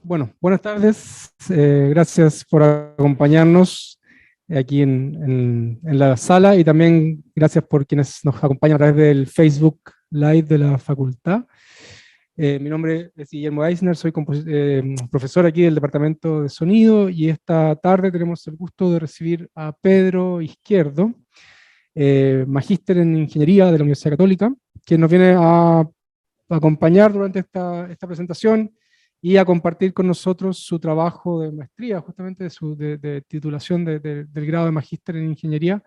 Bueno, buenas tardes. Gracias por acompañarnos aquí en la sala y también gracias por quienes nos acompañan a través del Facebook Live de la facultad. Mi nombre es Guillermo Eisner, soy profesor aquí del Departamento de Sonido y esta tarde tenemos el gusto de recibir a Pedro Izquierdo, magíster en Ingeniería de la Universidad Católica, quien nos viene a acompañar durante esta presentación y a compartir con nosotros su trabajo de maestría, justamente de titulación del grado de magíster en ingeniería,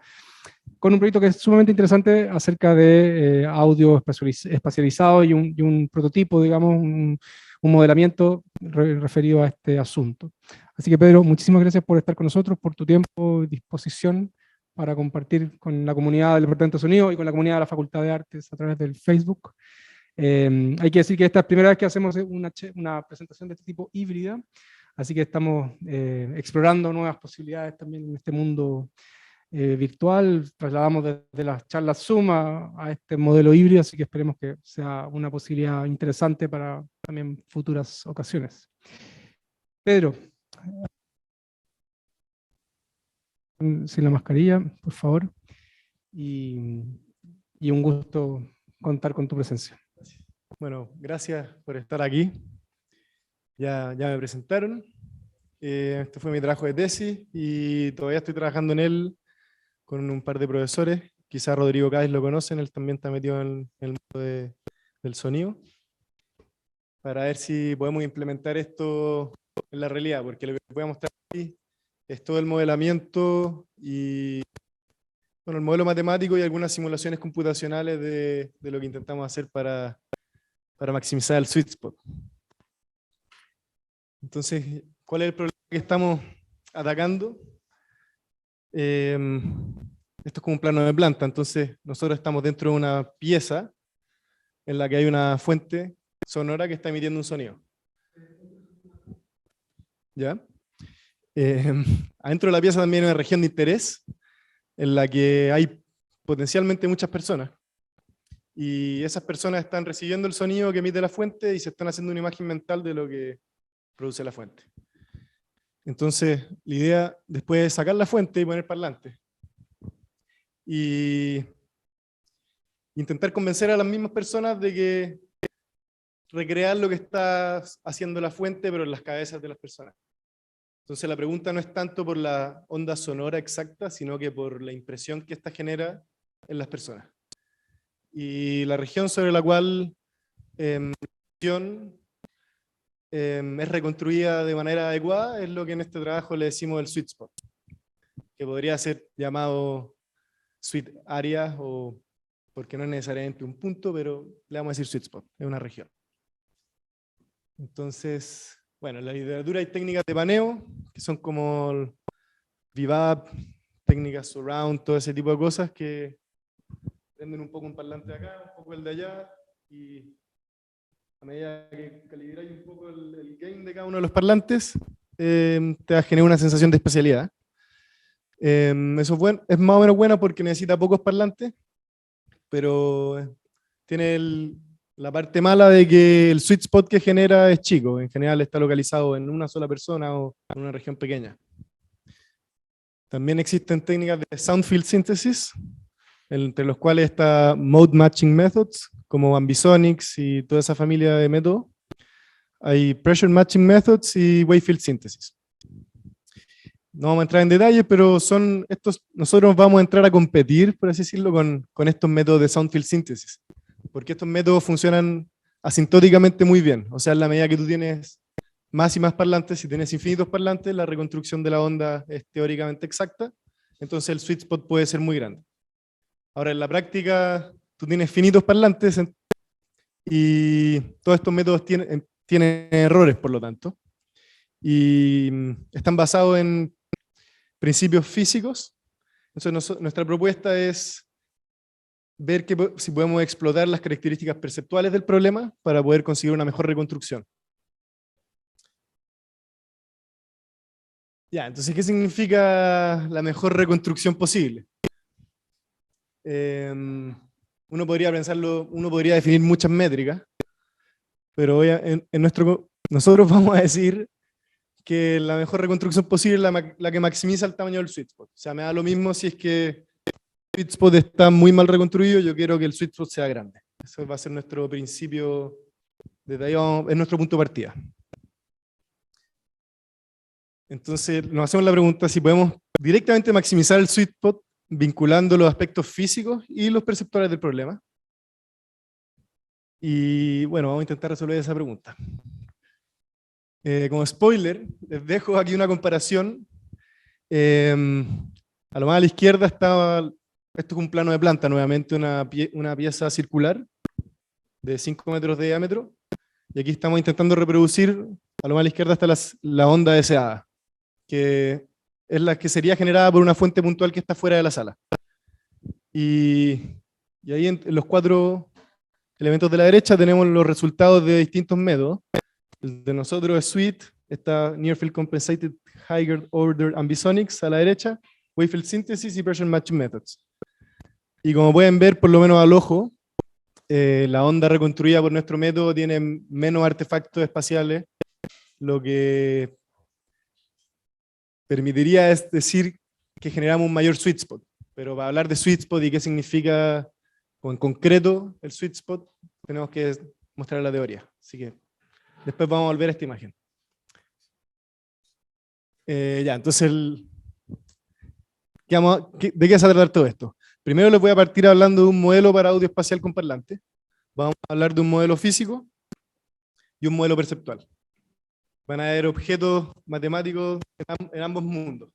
con un proyecto que es sumamente interesante acerca de audio espacializado y un prototipo, digamos, un modelamiento referido a este asunto. Así que Pedro, muchísimas gracias por estar con nosotros, por tu tiempo y disposición para compartir con la comunidad del Departamento de Sonido y con la comunidad de la Facultad de Artes a través del Facebook. Hay que decir que esta es la primera vez que hacemos una presentación de este tipo híbrida, así que estamos explorando nuevas posibilidades también en este mundo virtual. Trasladamos desde las charlas Zoom a este modelo híbrido, así que esperemos que sea una posibilidad interesante para también futuras ocasiones. Pedro, sin la mascarilla, por favor, y, y un gusto contar con tu presencia. Bueno, gracias por estar aquí. Ya me presentaron. Este fue mi trabajo de tesis y todavía estoy trabajando en él con un par de profesores. Quizás Rodrigo Cádiz lo conocen, él también está metido en el mundo del sonido. Para ver si podemos implementar esto en la realidad, porque lo que voy a mostrar aquí es todo el modelamiento y bueno, el modelo matemático y algunas simulaciones computacionales de lo que intentamos hacer para maximizar el sweet spot. Entonces, ¿cuál es el problema que estamos atacando? Esto es como un plano de planta, entonces nosotros estamos dentro de una pieza en la que hay una fuente sonora que está emitiendo un sonido. ¿Ya? Adentro de la pieza también hay una región de interés en la que hay potencialmente muchas personas. Y esas personas están recibiendo el sonido que emite la fuente y se están haciendo una imagen mental de lo que produce la fuente. Entonces, la idea después es sacar la fuente y poner parlantes. Y intentar convencer a las mismas personas de que recrear lo que está haciendo la fuente, pero en las cabezas de las personas. Entonces, la pregunta no es tanto por la onda sonora exacta, sino que por la impresión que esta genera en las personas. Y la región sobre la cual es reconstruida de manera adecuada es lo que en este trabajo le decimos el sweet spot, que podría ser llamado sweet area, o porque no es necesariamente un punto, pero le vamos a decir sweet spot, es una región. Entonces, bueno, en la literatura hay técnicas de paneo, que son como el VIVAP, técnicas surround, todo ese tipo de cosas que prenden un poco un parlante de acá, un poco el de allá, y a medida que calibráis un poco el gain de cada uno de los parlantes, te va a generar una sensación de especialidad. Eso es, es más o menos bueno porque necesita pocos parlantes, pero tiene la parte mala de que el sweet spot que genera es chico. En general está localizado en una sola persona o en una región pequeña. También existen técnicas de sound field synthesis, entre los cuales está mode matching methods, como ambisonics y toda esa familia de métodos. Hay pressure matching methods y wave field synthesis. No vamos a entrar en detalles, pero son estos, nosotros vamos a entrar a competir, por así decirlo, con estos métodos de sound field synthesis, porque estos métodos funcionan asintóticamente muy bien. O sea, en la medida que tú tienes más y más parlantes, si tienes infinitos parlantes, la reconstrucción de la onda es teóricamente exacta, entonces el sweet spot puede ser muy grande. Ahora, en la práctica, tú tienes finitos parlantes y todos estos métodos tienen errores, por lo tanto, y están basados en principios físicos. Entonces, nuestra propuesta es ver si podemos explotar las características perceptuales del problema para poder conseguir una mejor reconstrucción. Ya, entonces, ¿qué significa la mejor reconstrucción posible? Uno podría pensarlo, uno podría definir muchas métricas, pero nosotros vamos a decir que la mejor reconstrucción posible es la que maximiza el tamaño del sweet spot. O sea, me da lo mismo si es que el sweet spot está muy mal reconstruido, yo quiero que el sweet spot sea grande. Eso va a ser nuestro principio, desde ahí es nuestro punto de partida. Entonces nos hacemos la pregunta si podemos directamente maximizar el sweet spot vinculando los aspectos físicos y los perceptuales del problema. Y bueno, vamos a intentar resolver esa pregunta. Como spoiler, les dejo aquí una comparación. A lo más a la izquierda está, esto es un plano de planta, nuevamente una pieza circular de 5 metros de diámetro. Y aquí estamos intentando reproducir, a lo más a la izquierda está la onda deseada, que es la que sería generada por una fuente puntual que está fuera de la sala. Y ahí en los 4 elementos de la derecha tenemos los resultados de distintos métodos. El de nosotros es Sweet, está Near Field Compensated Higher Order Ambisonics a la derecha, Wavefield Synthesis y Pressure Matching Methods. Y como pueden ver, por lo menos al ojo, la onda reconstruida por nuestro método tiene menos artefactos espaciales, lo que permitiría es decir que generamos un mayor sweet spot. Pero para hablar de sweet spot y qué significa o en concreto el sweet spot, tenemos que mostrar la teoría. Así que después vamos a volver a esta imagen. Entonces, ¿de qué se va a tratar todo esto? Primero les voy a partir hablando de un modelo para audio espacial con parlante. Vamos a hablar de un modelo físico y un modelo perceptual. Van a haber objetos matemáticos en ambos mundos.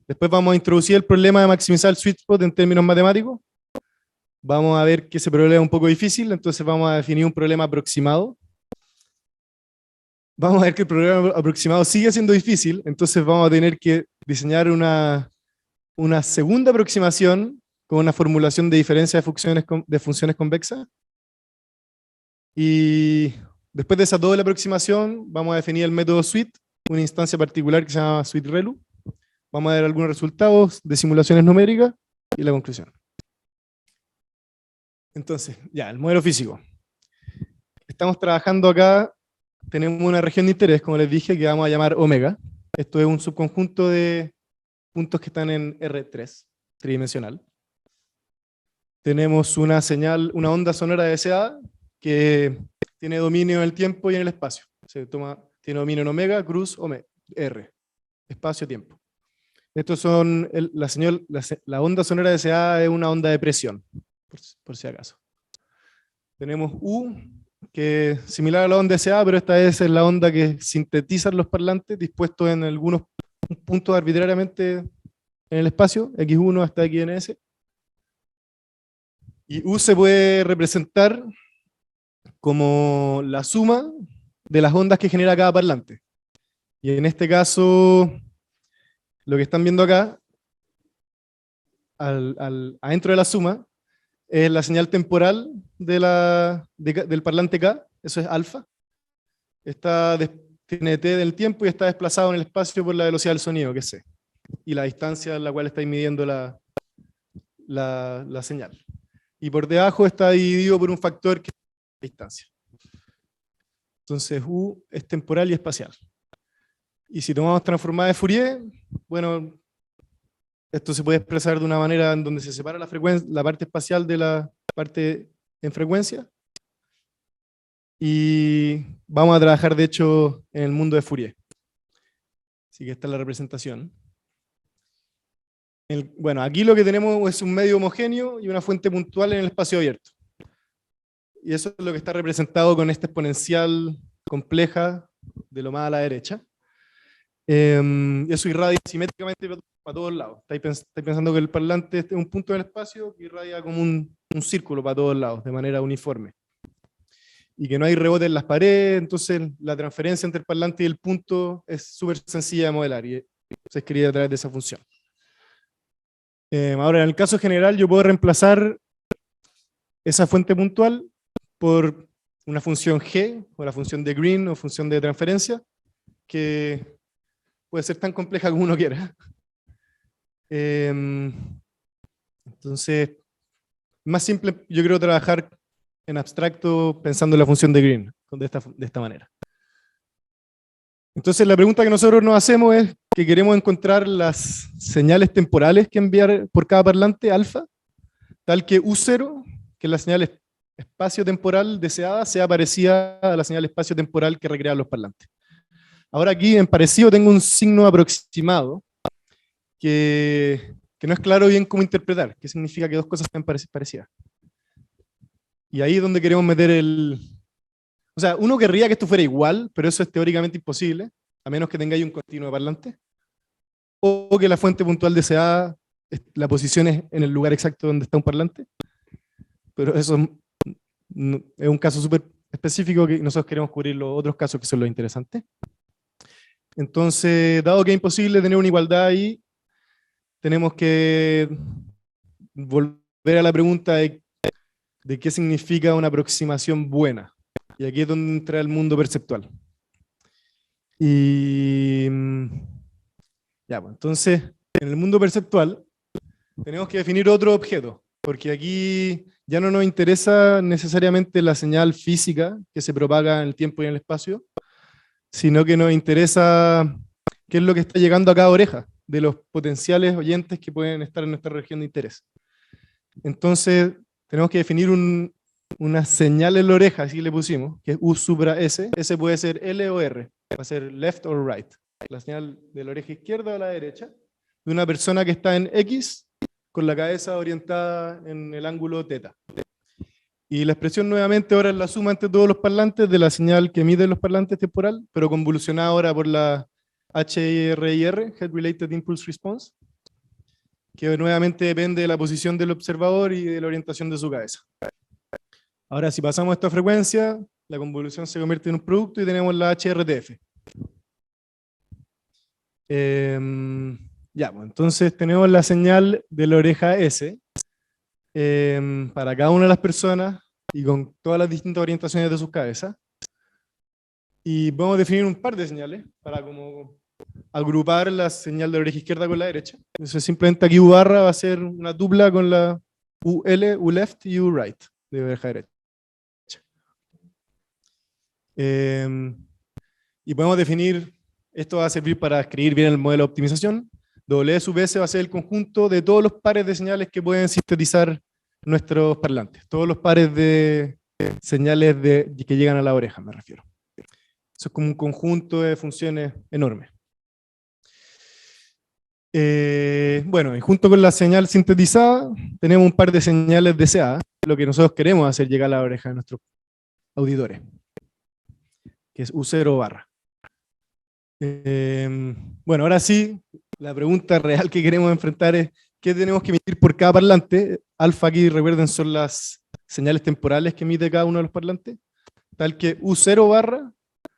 Después vamos a introducir el problema de maximizar el sweet spot en términos matemáticos. Vamos a ver que ese problema es un poco difícil, entonces vamos a definir un problema aproximado. Vamos a ver que el problema aproximado sigue siendo difícil, entonces vamos a tener que diseñar una segunda aproximación con una formulación de diferencia de funciones convexas. Y después de esa doble aproximación, vamos a definir el método SWEET, una instancia particular que se llama SWEET-ReLU. Vamos a ver algunos resultados de simulaciones numéricas y la conclusión. Entonces, el modelo físico. Estamos trabajando acá, tenemos una región de interés, como les dije, que vamos a llamar omega. Esto es un subconjunto de puntos que están en R3, tridimensional. Tenemos una señal, una onda sonora deseada, que tiene dominio en el tiempo y en el espacio. Tiene dominio en omega, cruz, R, espacio-tiempo. Estos son, la onda sonora deseada es una onda de presión, por si acaso. Tenemos U, que es similar a la onda deseada, pero esta es la onda que sintetizan los parlantes, dispuestos en algunos puntos arbitrariamente en el espacio, X1 hasta XNS. Y U se puede representar como la suma de las ondas que genera cada parlante. Y en este caso, lo que están viendo acá, adentro de la suma, es la señal temporal del parlante K, eso es alfa. Tiene t del tiempo y está desplazado en el espacio por la velocidad del sonido, que es c. Y la distancia en la cual estáis midiendo la señal. Y por debajo está dividido por un factor que es la distancia. Entonces U es temporal y espacial. Y si tomamos transformada de Fourier, bueno, esto se puede expresar de una manera en donde se separa la parte espacial de la parte en frecuencia. Y vamos a trabajar, de hecho, en el mundo de Fourier. Así que esta es la representación. Bueno, aquí lo que tenemos es un medio homogéneo y una fuente puntual en el espacio abierto. Y eso es lo que está representado con esta exponencial compleja de lo más a la derecha. Eso irradia simétricamente para todos lados. Estáis pensando que el parlante es un punto en el espacio que irradia como un círculo para todos lados, de manera uniforme. Y que no hay rebote en las paredes, entonces la transferencia entre el parlante y el punto es súper sencilla de modelar y se escribe a través de esa función. Ahora, en el caso general, yo puedo reemplazar esa fuente puntual por una función g, o la función de Green, o función de transferencia, que puede ser tan compleja como uno quiera. Entonces, más simple, yo creo trabajar en abstracto pensando en la función de Green, de esta manera. Entonces la pregunta que nosotros nos hacemos es que queremos encontrar las señales temporales que enviar por cada parlante alfa, tal que U0, que es la señal espacio-temporal deseada, sea parecida a la señal espacio-temporal que recrean los parlantes. Ahora aquí en parecido tengo un signo aproximado que no es claro bien cómo interpretar, qué significa que dos cosas están parecidas. Y ahí es donde queremos meter el... O sea, uno querría que esto fuera igual, pero eso es teóricamente imposible, a menos que tengáis un continuo de parlante, o que la fuente puntual deseada, la posición es en el lugar exacto donde está un parlante, pero eso es un caso súper específico que nosotros queremos cubrir los otros casos que son los interesantes. Entonces, dado que es imposible tener una igualdad ahí, tenemos que volver a la pregunta de qué significa una aproximación buena. Y aquí es donde entra el mundo perceptual. Y ya, pues, entonces, en el mundo perceptual tenemos que definir otro objeto, porque aquí ya no nos interesa necesariamente la señal física que se propaga en el tiempo y en el espacio, sino que nos interesa qué es lo que está llegando a cada oreja de los potenciales oyentes que pueden estar en nuestra región de interés. Entonces, tenemos que definir una señal en la oreja, así le pusimos, que es U supra S. S puede ser L o R, va a ser left or right. La señal de la oreja izquierda o la derecha, de una persona que está en X, con la cabeza orientada en el ángulo θ. Y la expresión nuevamente ahora es la suma entre todos los parlantes de la señal que emiten los parlantes temporal, pero convolucionada ahora por la HRIR, Head Related Impulse Response, que nuevamente depende de la posición del observador y de la orientación de su cabeza. Ahora, si pasamos a esta frecuencia, la convolución se convierte en un producto y tenemos la HRTF. Ya, pues, entonces tenemos la señal de la oreja S para cada una de las personas y con todas las distintas orientaciones de sus cabezas. Y vamos a definir un par de señales para como agrupar la señal de la oreja izquierda con la derecha. Entonces simplemente aquí U barra va a ser una dupla con la UL, U left y U right de oreja derecha. Y podemos definir, esto va a servir para escribir bien el modelo de optimización. W sub S va a ser el conjunto de todos los pares de señales que pueden sintetizar nuestros parlantes. Todos los pares de señales que llegan a la oreja, me refiero. Eso es como un conjunto de funciones enorme. Bueno, y junto con la señal sintetizada, tenemos un par de señales deseadas, lo que nosotros queremos hacer llegar a la oreja de nuestros auditores, que es U0 barra. Bueno, ahora sí, la pregunta real que queremos enfrentar es ¿qué tenemos que emitir por cada parlante? Alfa aquí, recuerden, son las señales temporales que emite cada uno de los parlantes, tal que U0 barra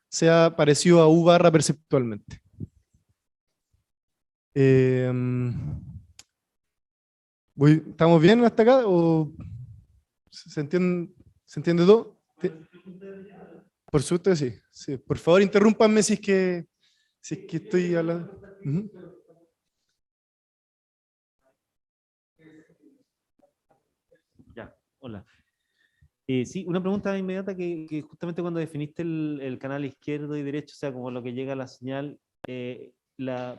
sea parecido a U barra perceptualmente. ¿Estamos bien hasta acá? ¿O se entiende todo? Por supuesto que sí. Sí. Por favor, interrúmpanme si es que estoy hablando. Ya, hola. Sí, una pregunta inmediata que justamente cuando definiste el canal izquierdo y derecho, o sea, como lo que llega a la señal,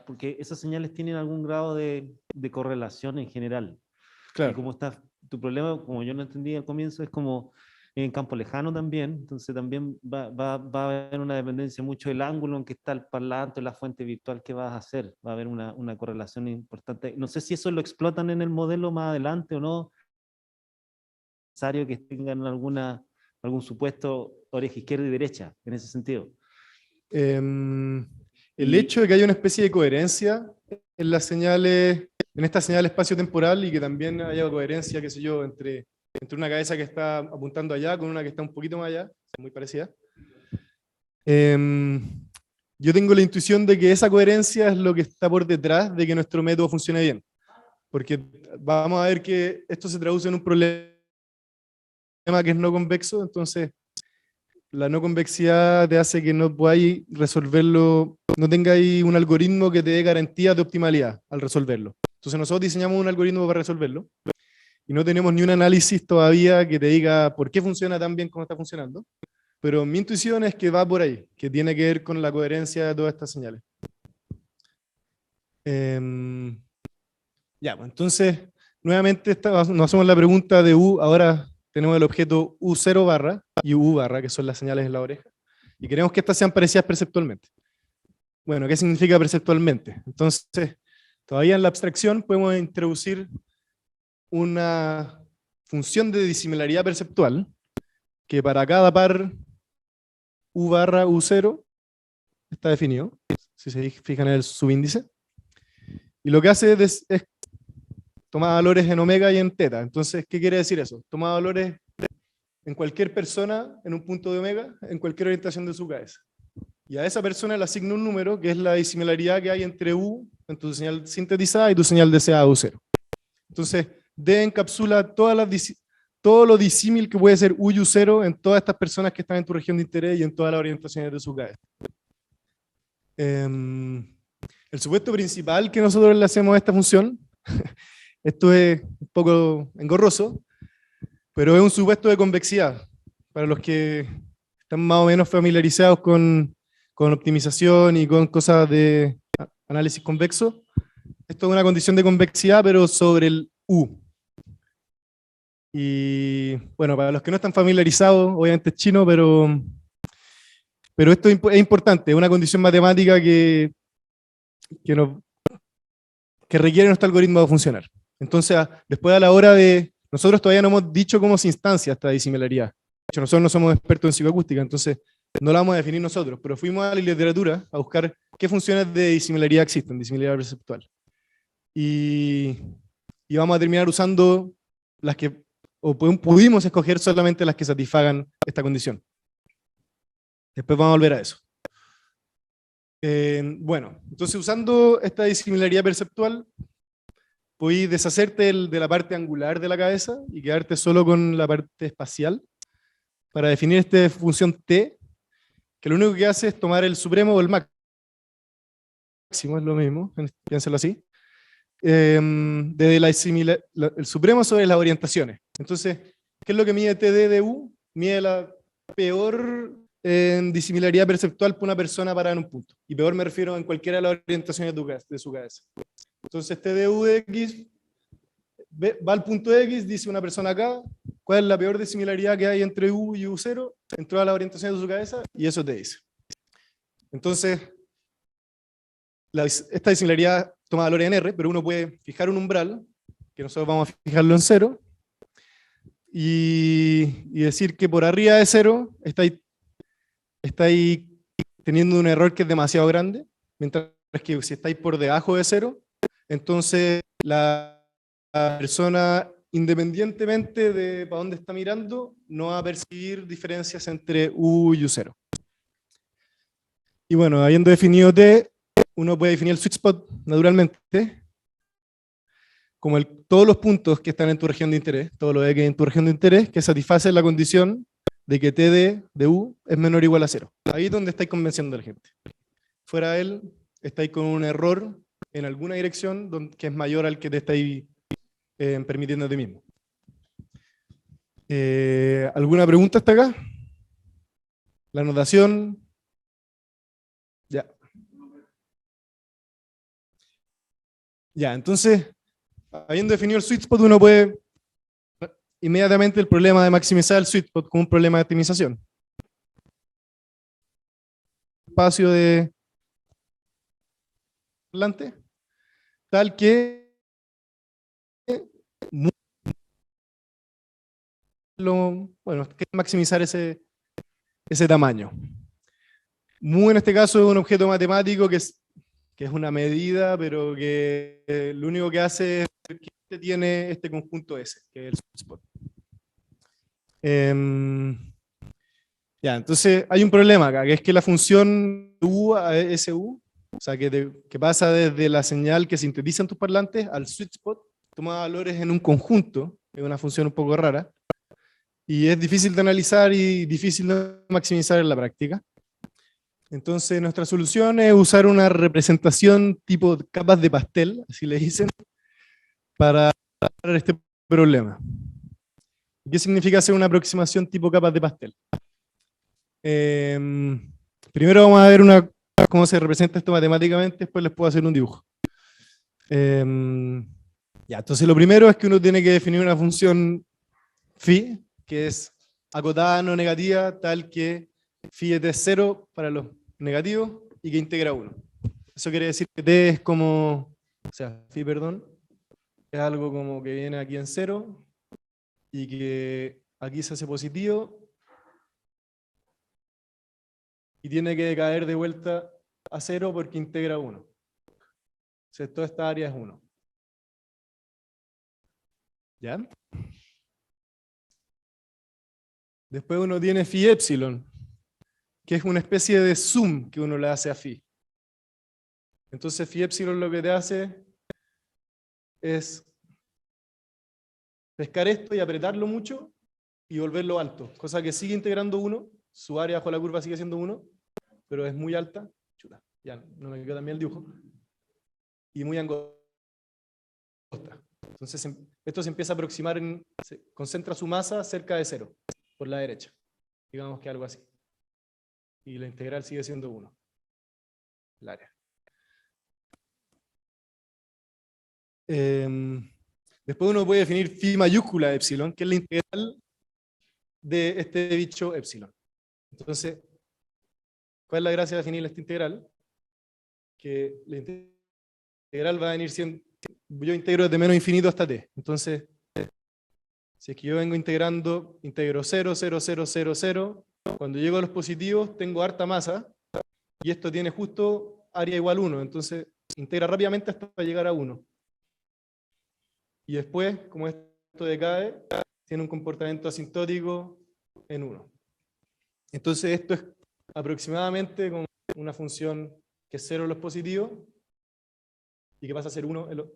porque esas señales tienen algún grado de correlación en general. Claro. Y como está tu problema, como yo lo entendí al comienzo, es como en campo lejano también, entonces también va a haber una dependencia mucho del ángulo en que está el parlante, la fuente virtual que vas a hacer, va a haber una correlación importante. No sé si eso lo explotan en el modelo más adelante o no, necesario que tengan algún supuesto oreja izquierda y derecha, en ese sentido. El hecho de que haya una especie de coherencia en las señales, en esta señal espacio-temporal, y que también haya coherencia, qué sé yo, entre una cabeza que está apuntando allá con una que está un poquito más allá, muy parecida. Yo tengo la intuición de que esa coherencia es lo que está por detrás de que nuestro método funcione bien. Porque vamos a ver que esto se traduce en un problema que es no convexo, entonces la no convexidad te hace que no podáis resolverlo, no tengáis un algoritmo que te dé garantías de optimalidad al resolverlo. Entonces nosotros diseñamos un algoritmo para resolverlo, y no tenemos ni un análisis todavía que te diga por qué funciona tan bien como está funcionando, pero mi intuición es que va por ahí, que tiene que ver con la coherencia de todas estas señales. Ya, pues entonces, nuevamente nos hacemos la pregunta de U, ahora tenemos el objeto U0 barra y U barra, que son las señales en la oreja, y queremos que estas sean parecidas perceptualmente. Bueno, ¿qué significa perceptualmente? Entonces, todavía en la abstracción podemos introducir una función de disimilaridad perceptual, que para cada par U barra U0 está definido, si se fijan en el subíndice, y lo que hace es tomar valores en omega y en teta. Entonces, ¿qué quiere decir eso? Toma valores en cualquier persona, en un punto de omega, en cualquier orientación de su cabeza. Y a esa persona le asigna un número, que es la disimilaridad que hay entre U, en tu señal sintetizada, y tu señal deseada U0. Entonces, D encapsula todo lo disímil que puede ser U y U0 en todas estas personas que están en tu región de interés y en todas las orientaciones de su cabeza. El supuesto principal que nosotros le hacemos a esta función, esto es un poco engorroso, pero es un supuesto de convexidad. Para los que están más o menos familiarizados con optimización y con cosas de análisis convexo, esto es una condición de convexidad, pero sobre el U. Y bueno, para los que no están familiarizados, obviamente es chino, pero esto es importante, es una condición matemática que requiere nuestro algoritmo de funcionar. Entonces, después a la hora de... Nosotros todavía no hemos dicho cómo se instancia esta disimilaridad. De hecho, nosotros no somos expertos en psicoacústica, entonces no la vamos a definir nosotros, pero fuimos a la literatura a buscar qué funciones de disimilaridad existen, disimilaridad perceptual. Y vamos a terminar usando las que, o pudimos escoger solamente las que satisfagan esta condición. Después vamos a volver a eso. Bueno, entonces usando esta disimilaridad perceptual, podéis deshacerte de la parte angular de la cabeza y quedarte solo con la parte espacial para definir esta función T, que lo único que hace es tomar el supremo o el máximo, es lo mismo, piénselo así, desde el supremo sobre las orientaciones. Entonces, ¿qué es lo que mide TD de U? Mide la peor disimilaridad perceptual por una persona parada en un punto. Y peor me refiero en cualquiera de las orientaciones de su cabeza. Entonces, TDU de X va al punto X, dice una persona acá, cuál es la peor disimilaridad que hay entre U y U0, en todas las orientaciones de su cabeza, y eso te dice. Entonces, esta disimilaridad toma valores en R, pero uno puede fijar un umbral, que nosotros vamos a fijarlo en 0, y decir que por arriba de 0 estáis teniendo un error que es demasiado grande, mientras que si estáis por debajo de 0, entonces la persona, independientemente de para dónde está mirando, no va a percibir diferencias entre U y U0. Y bueno, habiendo definido T, uno puede definir el sweet spot naturalmente, como todos los puntos que están en tu región de interés, todo lo que hay en tu región de interés, que satisface la condición de que TD de U es menor o igual a 0. Ahí es donde estáis convenciendo a la gente. Fuera de él, estáis con un error en alguna dirección que es mayor al que te estáis permitiendo a ti mismo. ¿Alguna pregunta hasta acá? La notación. Ya. Ya, entonces, habiendo definido el sweet spot, uno puede inmediatamente el problema de maximizar el sweet spot como un problema de optimización. Espacio de adelante, tal que bueno, que maximizar ese tamaño. Mu en este caso es un objeto matemático que es una medida, pero que lo único que hace es que tiene este conjunto S, que es el sweet spot. Ya, entonces hay un problema acá, que es que la función U a SU, o sea, que pasa desde la señal que sintetiza en tus parlantes al sweet spot, toma valores en un conjunto, es una función un poco rara, y es difícil de analizar y difícil de maximizar en la práctica. Entonces nuestra solución es usar una representación tipo capas de pastel, así le dicen, para este problema. ¿Qué significa hacer una aproximación tipo capas de pastel? Primero vamos a ver cómo se representa esto matemáticamente, después les puedo hacer un dibujo. Ya, entonces lo primero es que uno tiene que definir una función phi, que es acotada no negativa, tal que phi es de 0 para los negativos y que integra 1. Eso quiere decir que t es como, o sea, phi, perdón, es algo como que viene aquí en 0 y que aquí se hace positivo y tiene que decaer de vuelta a 0 porque integra 1. Entonces toda esta área es 1. ¿Ya? Después uno tiene phi epsilon, que es una especie de zoom que uno le hace a phi. Entonces phi epsilon lo que te hace es pescar esto y apretarlo mucho y volverlo alto, cosa que sigue integrando 1, su área bajo la curva sigue siendo 1, pero es muy alta. Chuta, ya no me quedó también el dibujo. Y muy angosta. Entonces esto se empieza a aproximar, se concentra su masa cerca de 0, por la derecha. Digamos que algo así. Y la integral sigue siendo 1. El área. Después uno puede definir phi mayúscula epsilon, que es la integral de este bicho epsilon. Entonces, ¿cuál es la gracia de definir esta integral? Que la integral va a venir siendo, yo integro desde menos infinito hasta t. Entonces, si es que yo vengo integro 0, 0, 0, 0, 0, cuando llego a los positivos tengo harta masa, y esto tiene justo área igual 1, entonces integra rápidamente hasta llegar a 1. Y después, como esto decae, tiene un comportamiento asintótico en 1. Entonces esto es aproximadamente como una función que es 0 en los positivos y que pasa a ser 1 en los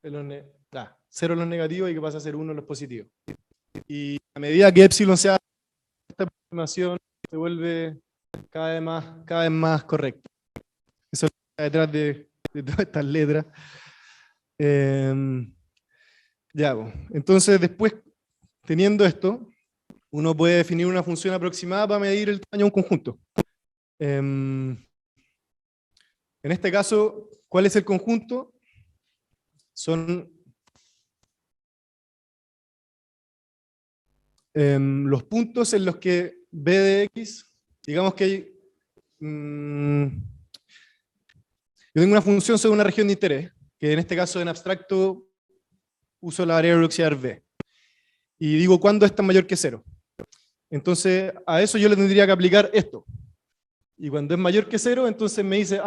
0 en los negativos y que pasa a ser 1 en los positivos. Y a medida que epsilon sea, esta aproximación se vuelve cada vez más correcta. Eso está detrás de todas estas letras. Ya, entonces después, teniendo esto, uno puede definir una función aproximada para medir el tamaño de un conjunto. En este caso, ¿cuál es el conjunto? Son los puntos en los que b de x, digamos que hay, yo tengo una función sobre una región de interés, que en este caso en abstracto uso la variable auxiliar b, y digo cuándo es tan mayor que 0. Entonces a eso yo le tendría que aplicar esto, y cuando es mayor que 0, entonces me dice,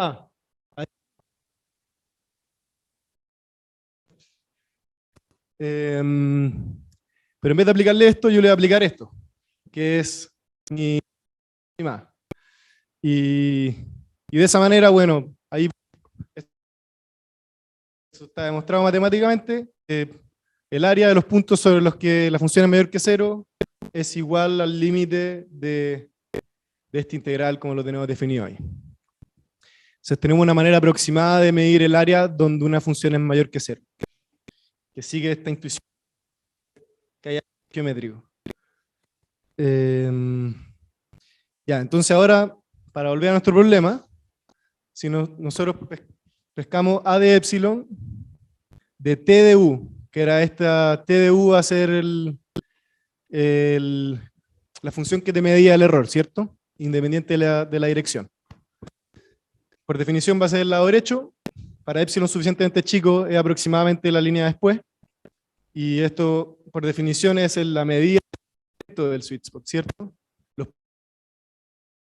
pero en vez de aplicarle esto, yo le voy a aplicar esto, que es mi más. Y de esa manera, bueno, ahí eso está demostrado matemáticamente. El área de los puntos sobre los que la función es mayor que 0 es igual al límite de esta integral como lo tenemos definido ahí. Entonces tenemos una manera aproximada de medir el área donde una función es mayor que 0. Que sigue esta intuición que hay geométrico. Ya, entonces ahora, para volver a nuestro problema, si nosotros pescamos a de epsilon de t de u, que era esta t de u va a ser la función que te medía el error, ¿cierto? Independiente de la dirección. Por definición va a ser el lado derecho. Para epsilon suficientemente chico es aproximadamente la línea después. Y esto, por definición, es la medida del sweet spot, ¿cierto? Los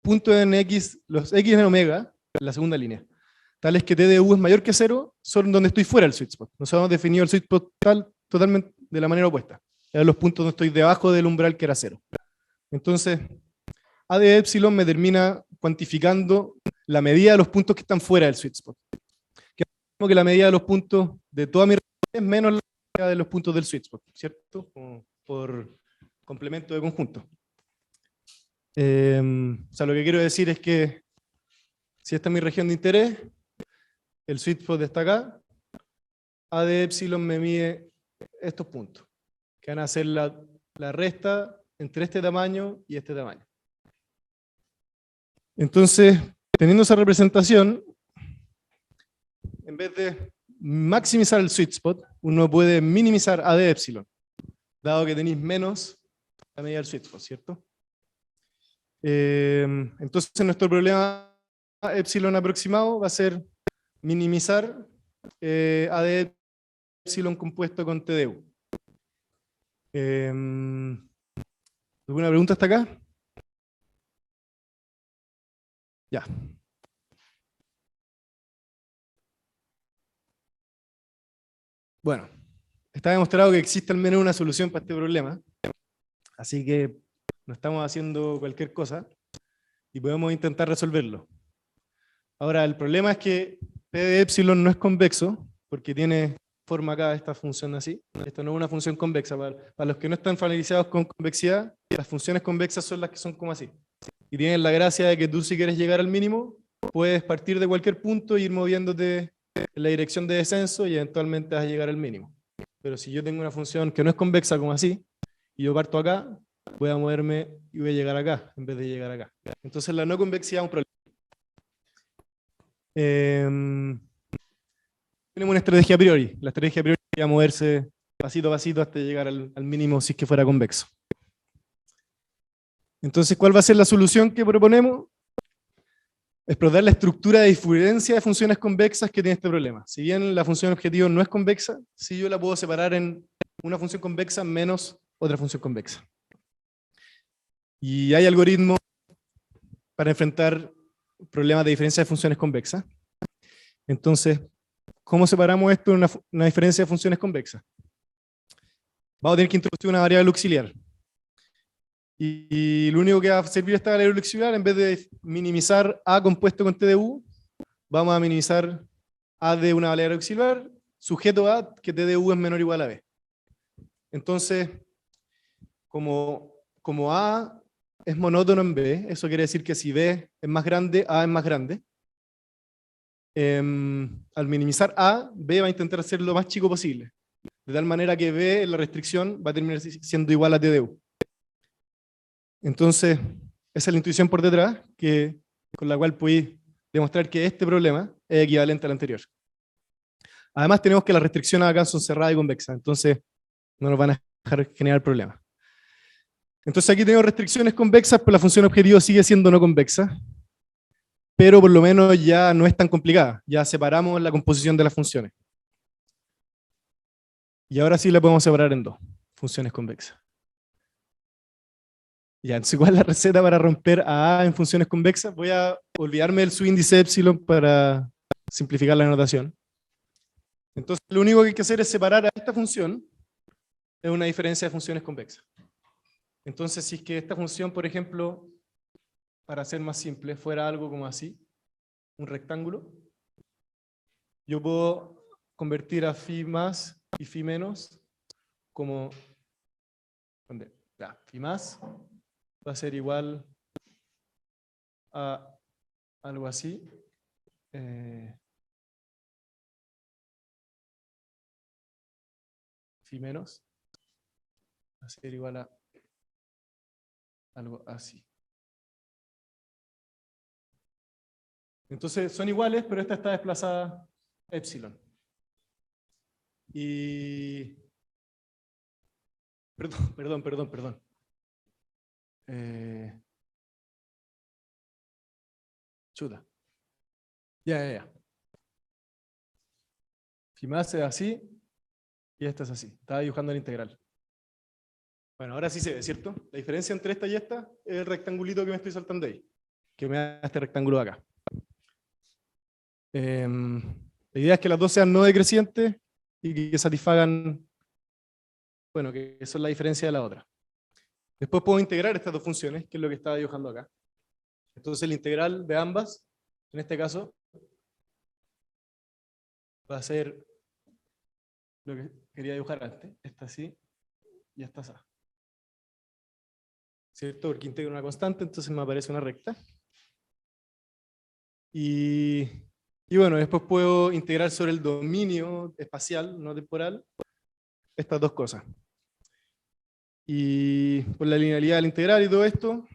puntos en x, los x en omega, la segunda línea, tales que t de u es mayor que 0, son donde estoy fuera del sweet spot. Nosotros hemos definido el sweet spot totalmente de la manera opuesta. Eran los puntos donde estoy debajo del umbral que era 0. Entonces, a de epsilon me termina cuantificando la medida de los puntos que están fuera del sweet spot. Que es como que la medida de los puntos de toda mi región es menos la medida de los puntos del sweet spot, ¿cierto? Como por complemento de conjunto. O sea, lo que quiero decir es que si esta es mi región de interés, el sweet spot está acá, a de epsilon me mide estos puntos, que van a ser la resta entre este tamaño y este tamaño. Entonces, teniendo esa representación, en vez de maximizar el sweet spot, uno puede minimizar A de epsilon, dado que tenéis menos la medida del sweet spot, ¿cierto? Entonces, nuestro problema epsilon aproximado va a ser minimizar A de epsilon compuesto con T de U. ¿Alguna pregunta hasta acá? Ya. Bueno, está demostrado que existe al menos una solución para este problema, así que no estamos haciendo cualquier cosa y podemos intentar resolverlo. Ahora, el problema es que P de epsilon no es convexo, porque tiene forma acá esta función así. Esto no es una función convexa. Para los que no están familiarizados con convexidad, las funciones convexas son las que son como así. Y tienen la gracia de que tú, si quieres llegar al mínimo, puedes partir de cualquier punto e ir moviéndote en la dirección de descenso y eventualmente vas a llegar al mínimo. Pero si yo tengo una función que no es convexa como así, y yo parto acá, voy a moverme y voy a llegar acá, en vez de llegar acá. Entonces la no convexidad es un problema. Tenemos una estrategia a priori. La estrategia a priori sería moverse pasito a pasito hasta llegar al mínimo si es que fuera convexo. Entonces, ¿cuál va a ser la solución que proponemos? Explotar la estructura de diferencia de funciones convexas que tiene este problema. Si bien la función objetivo no es convexa, sí yo la puedo separar en una función convexa menos otra función convexa. Y hay algoritmos para enfrentar problemas de diferencia de funciones convexas. Entonces, ¿cómo separamos esto en una diferencia de funciones convexas? Vamos a tener que introducir una variable auxiliar. Y lo único que va a servir esta variable auxiliar, en vez de minimizar A compuesto con T de U, vamos a minimizar A de una variable auxiliar, sujeto a que T de U es menor o igual a B. Entonces, como A es monótono en B, eso quiere decir que si B es más grande, A es más grande. Al minimizar A, B va a intentar hacer lo más chico posible, de tal manera que B en la restricción va a terminar siendo igual a T de U. Entonces, esa es la intuición por detrás, con la cual podéis demostrar que este problema es equivalente al anterior. Además, tenemos que las restricciones acá son cerradas y convexas, entonces no nos van a dejar generar problemas. Entonces aquí tenemos restricciones convexas, pero la función objetivo sigue siendo no convexa, pero por lo menos ya no es tan complicada, ya separamos la composición de las funciones. Y ahora sí la podemos separar en dos funciones convexas. Ya, entonces, ¿cuál es la receta para romper a en funciones convexas? Voy a olvidarme del subíndice epsilon para simplificar la notación. Entonces, lo único que hay que hacer es separar a esta función de una diferencia de funciones convexas. Entonces, si es que esta función, por ejemplo, para ser más simple, fuera algo como así, un rectángulo, yo puedo convertir a phi más y phi menos como, ¿dónde? Ya, phi más va a ser igual a algo así. Phi menos va a ser igual a algo así. Entonces son iguales, pero esta está desplazada epsilon. Y... Perdón. Chuta. Ya. Phi más es así y esta es así. Estaba dibujando la integral. Bueno, ahora sí se ve, ¿cierto? La diferencia entre esta y esta es el rectangulito que me estoy saltando ahí, que me da este rectángulo de acá. La idea es que las dos sean no decrecientes y que satisfagan, bueno, que eso es la diferencia de la otra. Después puedo integrar estas dos funciones, que es lo que estaba dibujando acá. Entonces la integral de ambas, en este caso, va a ser lo que quería dibujar antes, esta así y esta así. ¿Cierto? Porque integro una constante, entonces me aparece una recta. Y bueno, después puedo integrar sobre el dominio espacial, no temporal, estas dos cosas. Y por la linealidad del integral y todo esto,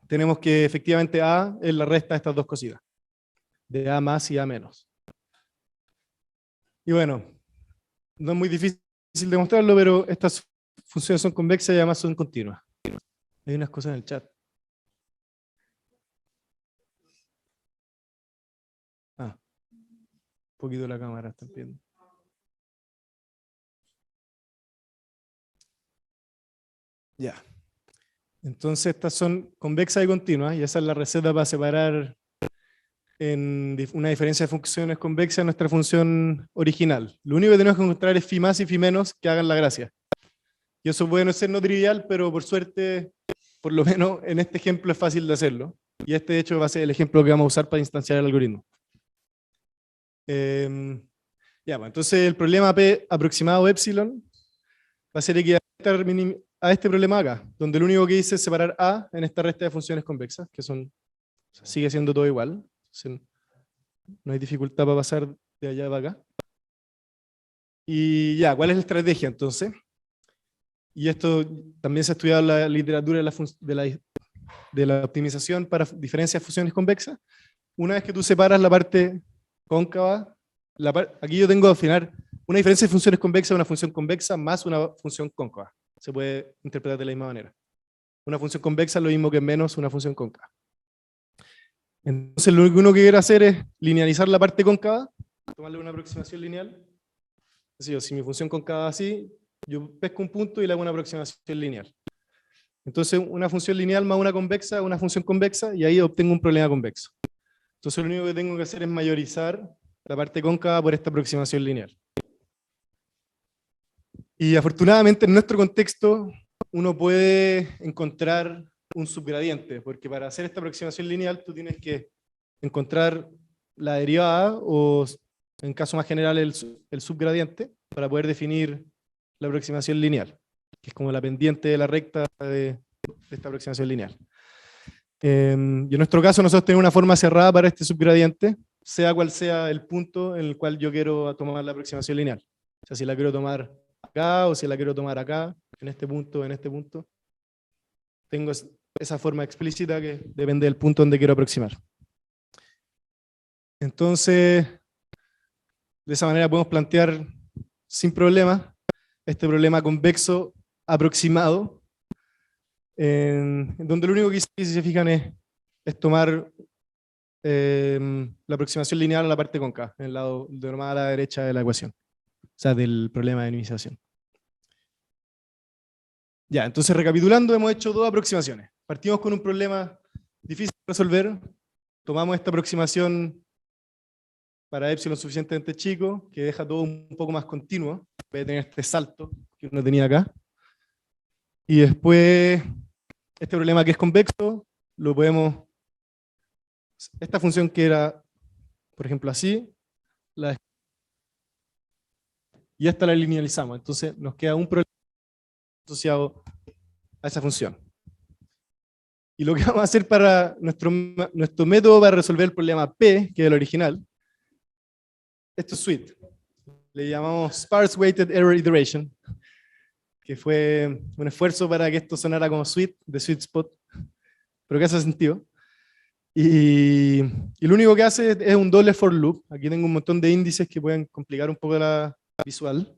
tenemos que efectivamente A es la resta de estas dos cositas, de A más y A menos. Y bueno, no es muy difícil demostrarlo, pero estas funciones son convexas y además son continuas. Hay unas cosas en el chat. Un poquito la cámara, están viendo. Ya. Entonces estas son convexas y continuas, y esa es la receta para separar en una diferencia de funciones convexas en nuestra función original. Lo único que tenemos que encontrar es phi más y phi menos que hagan la gracia. Y eso puede no ser no trivial, pero por suerte, por lo menos en este ejemplo es fácil de hacerlo. Y este de hecho va a ser el ejemplo que vamos a usar para instanciar el algoritmo. Ya, pues, entonces el problema P aproximado epsilon va a ser equivalente a este problema acá, donde lo único que hice es separar A en esta resta de funciones convexas, que son, sigue siendo todo igual. No hay dificultad para pasar de allá para acá. Y ya, ¿cuál es la estrategia entonces? Y esto también se ha estudiado en la literatura de la optimización para diferencias de funciones convexas. Una vez que tú separas la parte cóncava, aquí yo tengo al final una diferencia de funciones convexas, una función convexa más una función cóncava. Se puede interpretar de la misma manera. Una función convexa es lo mismo que menos una función cóncava. Entonces lo que uno quiere hacer es linealizar la parte cóncava, tomarle una aproximación lineal. Si mi función cóncava es así, yo pesco un punto y le hago una aproximación lineal. Entonces una función lineal más una convexa, una función convexa, y ahí obtengo un problema convexo. Entonces lo único que tengo que hacer es mayorizar la parte cóncava por esta aproximación lineal. Y afortunadamente en nuestro contexto uno puede encontrar un subgradiente, porque para hacer esta aproximación lineal tú tienes que encontrar la derivada o en caso más general el subgradiente para poder definir la aproximación lineal, que es como la pendiente de la recta de esta aproximación lineal. Y en nuestro caso nosotros tenemos una forma cerrada para este subgradiente, sea cual sea el punto en el cual yo quiero tomar la aproximación lineal. O sea, si la quiero tomar acá o si la quiero tomar acá, en este punto. Tengo esa forma explícita que depende del punto donde quiero aproximar. Entonces, de esa manera podemos plantear sin problema este problema convexo aproximado, en donde lo único que hice, si se fijan, es tomar la aproximación lineal a la parte cóncava, en el lado de normal a la derecha de la ecuación, o sea, del problema de minimización. Ya, entonces recapitulando, hemos hecho dos aproximaciones. Partimos con un problema difícil de resolver, tomamos esta aproximación para epsilon suficientemente chico, que deja todo un poco más continuo, puede tener este salto que uno tenía acá. Y después, este problema que es convexo, lo podemos, esta función que era, por ejemplo, así, y esta la linealizamos. Entonces nos queda un problema asociado a esa función. Y lo que vamos a hacer para nuestro método para resolver el problema P, que es el original, esto es sweet. Le llamamos Sparse Weighted Error Iteration, que fue un esfuerzo para que esto sonara como sweet, de sweet spot, pero que hace sentido. Y lo único que hace es un doble for loop. Aquí tengo un montón de índices que pueden complicar un poco la visual,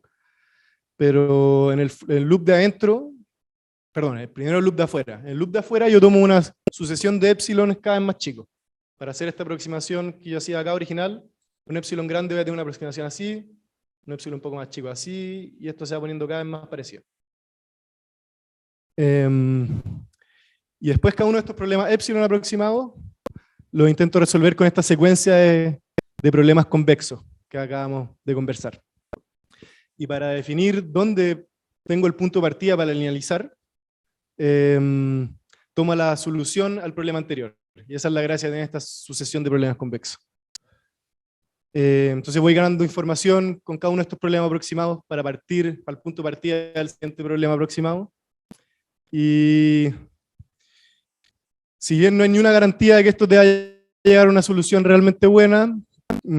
pero en el loop de adentro, perdón, el primero loop de afuera. En el loop de afuera yo tomo una sucesión de epsilon cada vez más chico. Para hacer esta aproximación que yo hacía acá original, un epsilon grande voy a tener una aproximación así, un epsilon un poco más chico así, y esto se va poniendo cada vez más parecido. Y después cada uno de estos problemas epsilon aproximados los intento resolver con esta secuencia de problemas convexos que acabamos de conversar. Y para definir dónde tengo el punto de partida para linealizar, toma la solución al problema anterior. Y esa es la gracia de tener esta sucesión de problemas convexos. Entonces voy ganando información con cada uno de estos problemas aproximados para partir al punto de partida del siguiente problema aproximado. Y si bien no hay ni una garantía de que esto te vaya a llegar a una solución realmente buena, por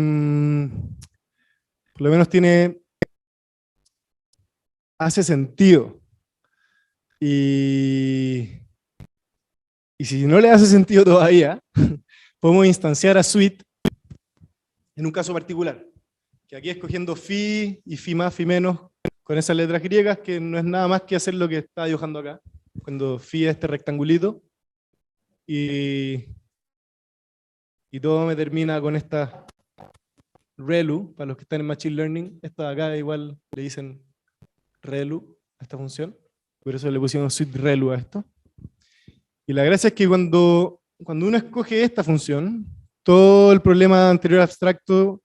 lo menos tiene hace sentido. Y si no le hace sentido todavía, podemos instanciar a Suite en un caso particular, que aquí escogiendo phi y phi más, phi menos, con esas letras griegas, que no es nada más que hacer lo que está dibujando acá, cuando phi es este rectangulito, y todo me termina con esta ReLU, para los que están en Machine Learning, esta de acá igual le dicen ReLU a esta función, por eso le pusimos Suite ReLU a esto. Y la gracia es que cuando uno escoge esta función, todo el problema anterior abstracto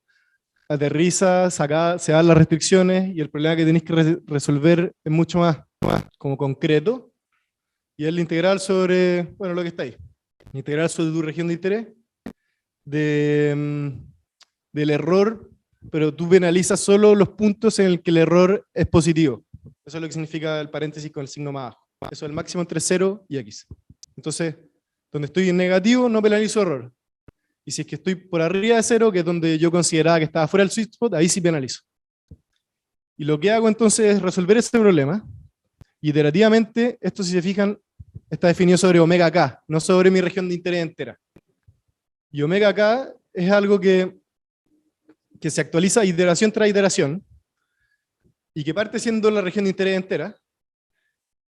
aterriza, se dan las restricciones, y el problema que tenéis que resolver es mucho más como concreto, y es la integral sobre, bueno, lo que está ahí. La integral sobre tu región de interés, del error, pero tú penalizas solo los puntos en el que el error es positivo. Eso es lo que significa el paréntesis con el signo más abajo. Eso es el máximo entre 0 y x. Entonces, donde estoy en negativo, no penalizo error. Y si es que estoy por arriba de 0, que es donde yo consideraba que estaba fuera del sweet spot, ahí sí penalizo. Y lo que hago entonces es resolver este problema. Iterativamente, esto, si se fijan, está definido sobre omega k, no sobre mi región de interés entera. Y omega k es algo que se actualiza iteración tras iteración, y que parte siendo la región de interés entera,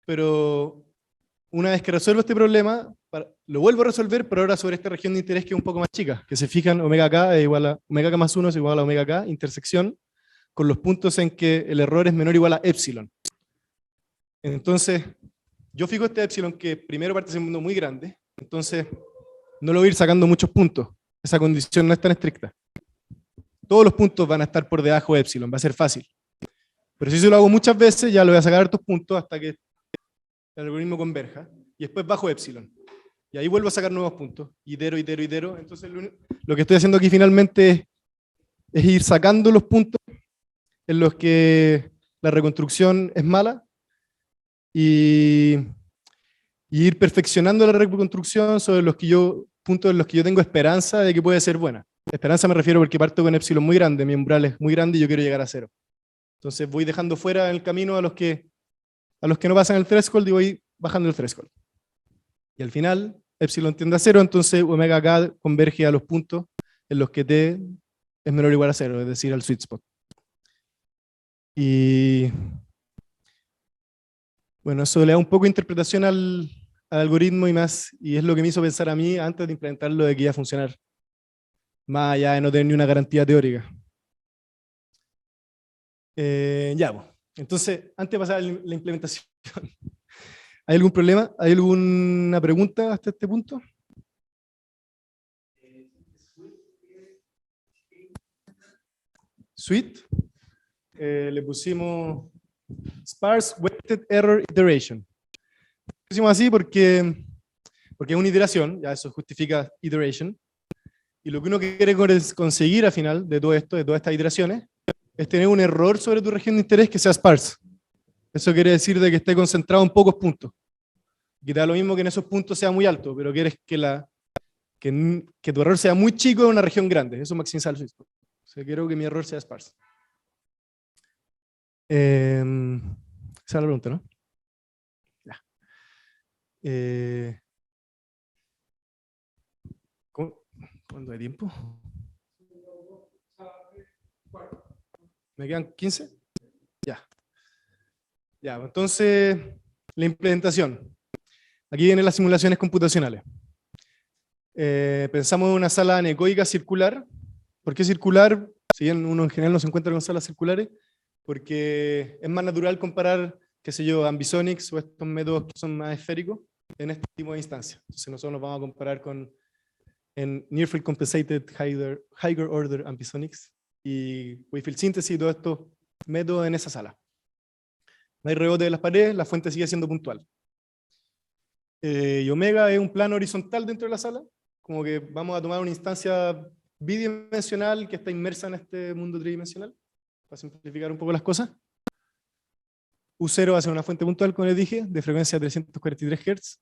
pero una vez que resuelvo este problema, lo vuelvo a resolver, pero ahora sobre esta región de interés que es un poco más chica, que se fijan, omega k es igual a, omega k más 1 es igual a omega k, intersección, con los puntos en que el error es menor o igual a epsilon. Entonces, yo fijo este epsilon que primero parte siendo muy grande, entonces no lo voy a ir sacando muchos puntos, esa condición no es tan estricta. Todos los puntos van a estar por debajo de epsilon, va a ser fácil. Pero si yo lo hago muchas veces, ya lo voy a sacar estos puntos hasta que el algoritmo converja, y después bajo epsilon. Y ahí vuelvo a sacar nuevos puntos, itero. Entonces lo que estoy haciendo aquí finalmente es ir sacando los puntos en los que la reconstrucción es mala, y ir perfeccionando la reconstrucción sobre puntos en los que yo tengo esperanza de que puede ser buena. Esperanza me refiero porque parto con epsilon muy grande, mi umbral es muy grande y yo quiero llegar a 0. Entonces voy dejando fuera en el camino a los que no pasan el threshold, y voy bajando el threshold. Y al final, epsilon tiende a 0, entonces omega k converge a los puntos en los que t es menor o igual a 0, es decir, al sweet spot. Y bueno, eso le da un poco de interpretación al algoritmo y es lo que me hizo pensar a mí antes de implementarlo de que iba a funcionar, más allá de no tener ni una garantía teórica. Ya, pues. Entonces, antes de pasar a la implementación, ¿hay algún problema? ¿Hay alguna pregunta hasta este punto? Suite. Le pusimos Sparse Weighted Error Iteration. Lo pusimos así porque es una iteración, ya eso justifica iteration, y lo que uno quiere conseguir al final de todo esto, de todas estas iteraciones, es tener un error sobre tu región de interés que sea sparse. Eso quiere decir de que esté concentrado en pocos puntos. Que te da lo mismo que en esos puntos sea muy alto, pero quieres que tu error sea muy chico en una región grande. Eso maximiza el sweet spot. O sea, quiero que mi error sea sparse. Esa es la pregunta, ¿no? Ya. ¿Cuánto hay tiempo? ¿Me quedan 15? Ya. Ya, entonces, la implementación. Aquí vienen las simulaciones computacionales. Pensamos en una sala anecoica circular. ¿Por qué circular? Si bien uno en general no se encuentra con salas circulares, porque es más natural comparar, qué sé yo, ambisonics o estos métodos que son más esféricos en este tipo de instancias. Entonces nosotros nos vamos a comparar en Near Field Compensated Higher Order Ambisonics y Wavefield Synthesis y todos estos métodos en esa sala. No hay rebote de las paredes, la fuente sigue siendo puntual. Y omega es un plano horizontal dentro de la sala, como que vamos a tomar una instancia bidimensional que está inmersa en este mundo tridimensional, para simplificar un poco las cosas. U0 va a ser una fuente puntual, como les dije, de frecuencia 343 Hz.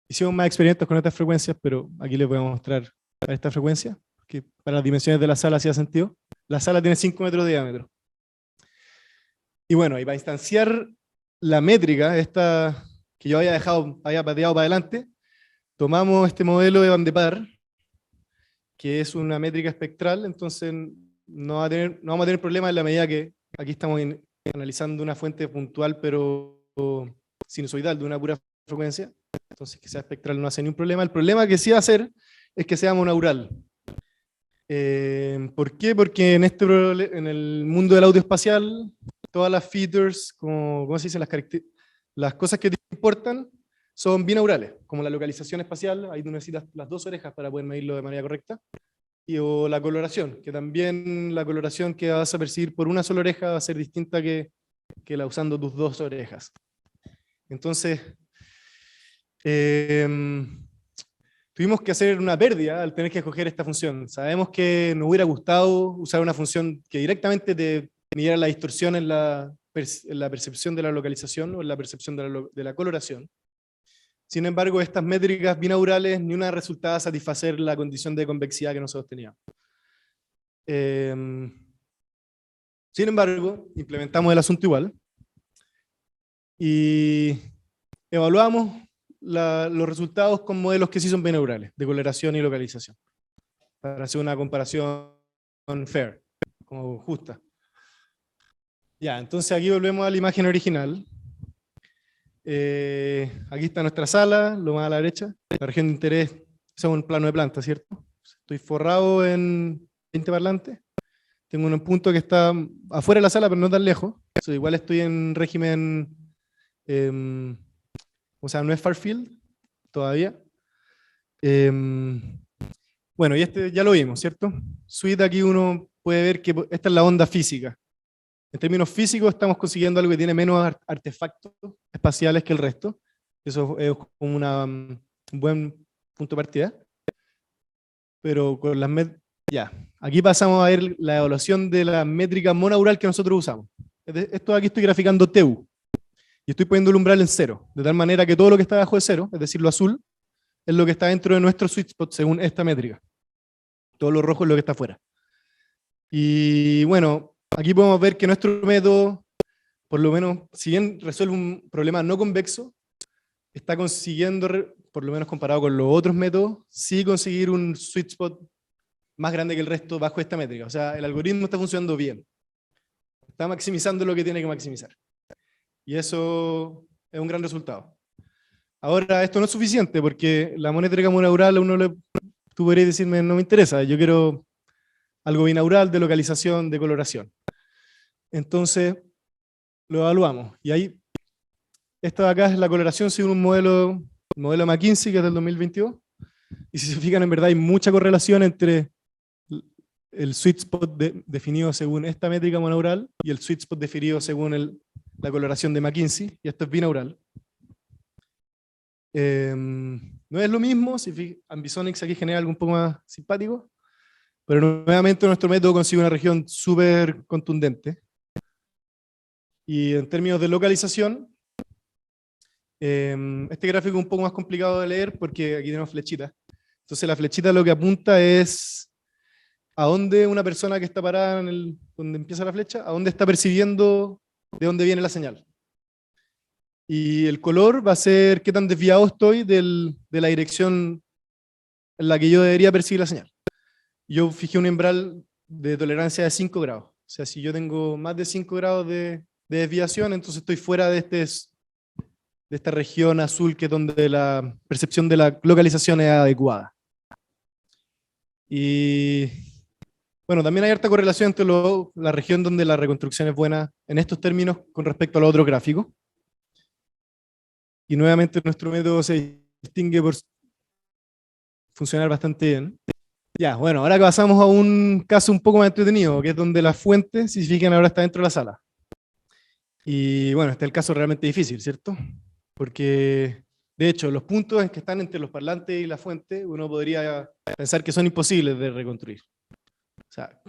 Hicimos más experimentos con estas frecuencias, pero aquí les voy a mostrar a esta frecuencia, que para las dimensiones de la sala hacía sentido. La sala tiene 5 metros de diámetro. Y bueno, y para instanciar la métrica, esta que yo había pateado para adelante, tomamos este modelo de Van de Par, que es una métrica espectral, entonces no vamos a tener problema en la medida que aquí estamos analizando una fuente puntual, pero sinusoidal, de una pura frecuencia. Entonces que sea espectral no hace ningún problema. El problema que sí va a hacer es que sea monaural. ¿Por qué? Porque en el mundo del audio espacial, todas las features, ¿cómo se dice? Las cosas que te importan son binaurales, como la localización espacial, ahí tú necesitas las dos orejas para poder medirlo de manera correcta, o la coloración, que también la coloración que vas a percibir por una sola oreja va a ser distinta que la usando tus dos orejas. Entonces, tuvimos que hacer una pérdida al tener que escoger esta función. Sabemos que nos hubiera gustado usar una función que directamente te midiera la distorsión en la percepción de la localización o en la percepción de la coloración. Sin embargo, estas métricas binaurales, ni una resultaba satisfacer la condición de convexidad que nosotros teníamos. Sin embargo, implementamos el asunto igual y evaluamos los resultados con modelos que sí son binaurales, de coloración y localización, para hacer una comparación fair, como justa. Ya, entonces aquí volvemos a la imagen original. Aquí está nuestra sala, lo más a la derecha. La región de interés es un plano de planta, ¿cierto? Estoy forrado en 20 parlantes. Tengo un punto que está afuera de la sala, pero no tan lejos. Igual estoy en régimen, o sea, no es far field todavía. Bueno, y este ya lo vimos, ¿cierto? Suite, aquí uno puede ver que esta es la onda física. En términos físicos estamos consiguiendo algo que tiene menos artefactos espaciales que el resto. Eso es como un buen punto de partida. Pero con las ya, aquí pasamos a ver la evaluación de la métrica monaural que nosotros usamos. Esto aquí estoy graficando TEU. Y estoy poniendo el umbral en 0, de tal manera que todo lo que está abajo de 0, es decir, lo azul, es lo que está dentro de nuestro sweet spot según esta métrica. Todo lo rojo es lo que está afuera. Y bueno, aquí podemos ver que nuestro método, por lo menos, si bien resuelve un problema no convexo, está consiguiendo, por lo menos comparado con los otros métodos, sí conseguir un sweet spot más grande que el resto bajo esta métrica. O sea, el algoritmo está funcionando bien. Está maximizando lo que tiene que maximizar. Y eso es un gran resultado. Ahora, esto no es suficiente, porque la métrica monaural, tú podrías decirme, no me interesa, yo quiero algo binaural de localización, de coloración. Entonces, lo evaluamos. Y ahí, esta de acá es la coloración según un modelo McKinsey, que es del 2022. Y si se fijan, en verdad hay mucha correlación entre el sweet spot definido según esta métrica monaural y el sweet spot definido según la coloración de McKinsey, y esto es binaural. No es lo mismo, si Ambisonics aquí genera algo un poco más simpático, pero nuevamente nuestro método consigue una región súper contundente. Y en términos de localización, este gráfico es un poco más complicado de leer porque aquí tenemos flechitas. Entonces la flechita lo que apunta es a dónde una persona que está parada donde empieza la flecha, a dónde está percibiendo de dónde viene la señal. Y el color va a ser qué tan desviado estoy de la dirección en la que yo debería percibir la señal. Yo fijé un umbral de tolerancia de 5 grados. O sea, si yo tengo más de 5 grados de desviación, entonces estoy fuera de esta región azul, que es donde la percepción de la localización es adecuada. Y bueno, también hay harta correlación entre la región donde la reconstrucción es buena en estos términos con respecto a los otros gráficos. Y nuevamente nuestro método se distingue por funcionar bastante bien. Ya, bueno, ahora pasamos a un caso un poco más entretenido, que es donde la fuente, si se fijan, ahora está dentro de la sala. Y bueno, este es el caso realmente difícil, ¿cierto? Porque, de hecho, los puntos que están entre los parlantes y la fuente, uno podría pensar que son imposibles de reconstruir. O sea,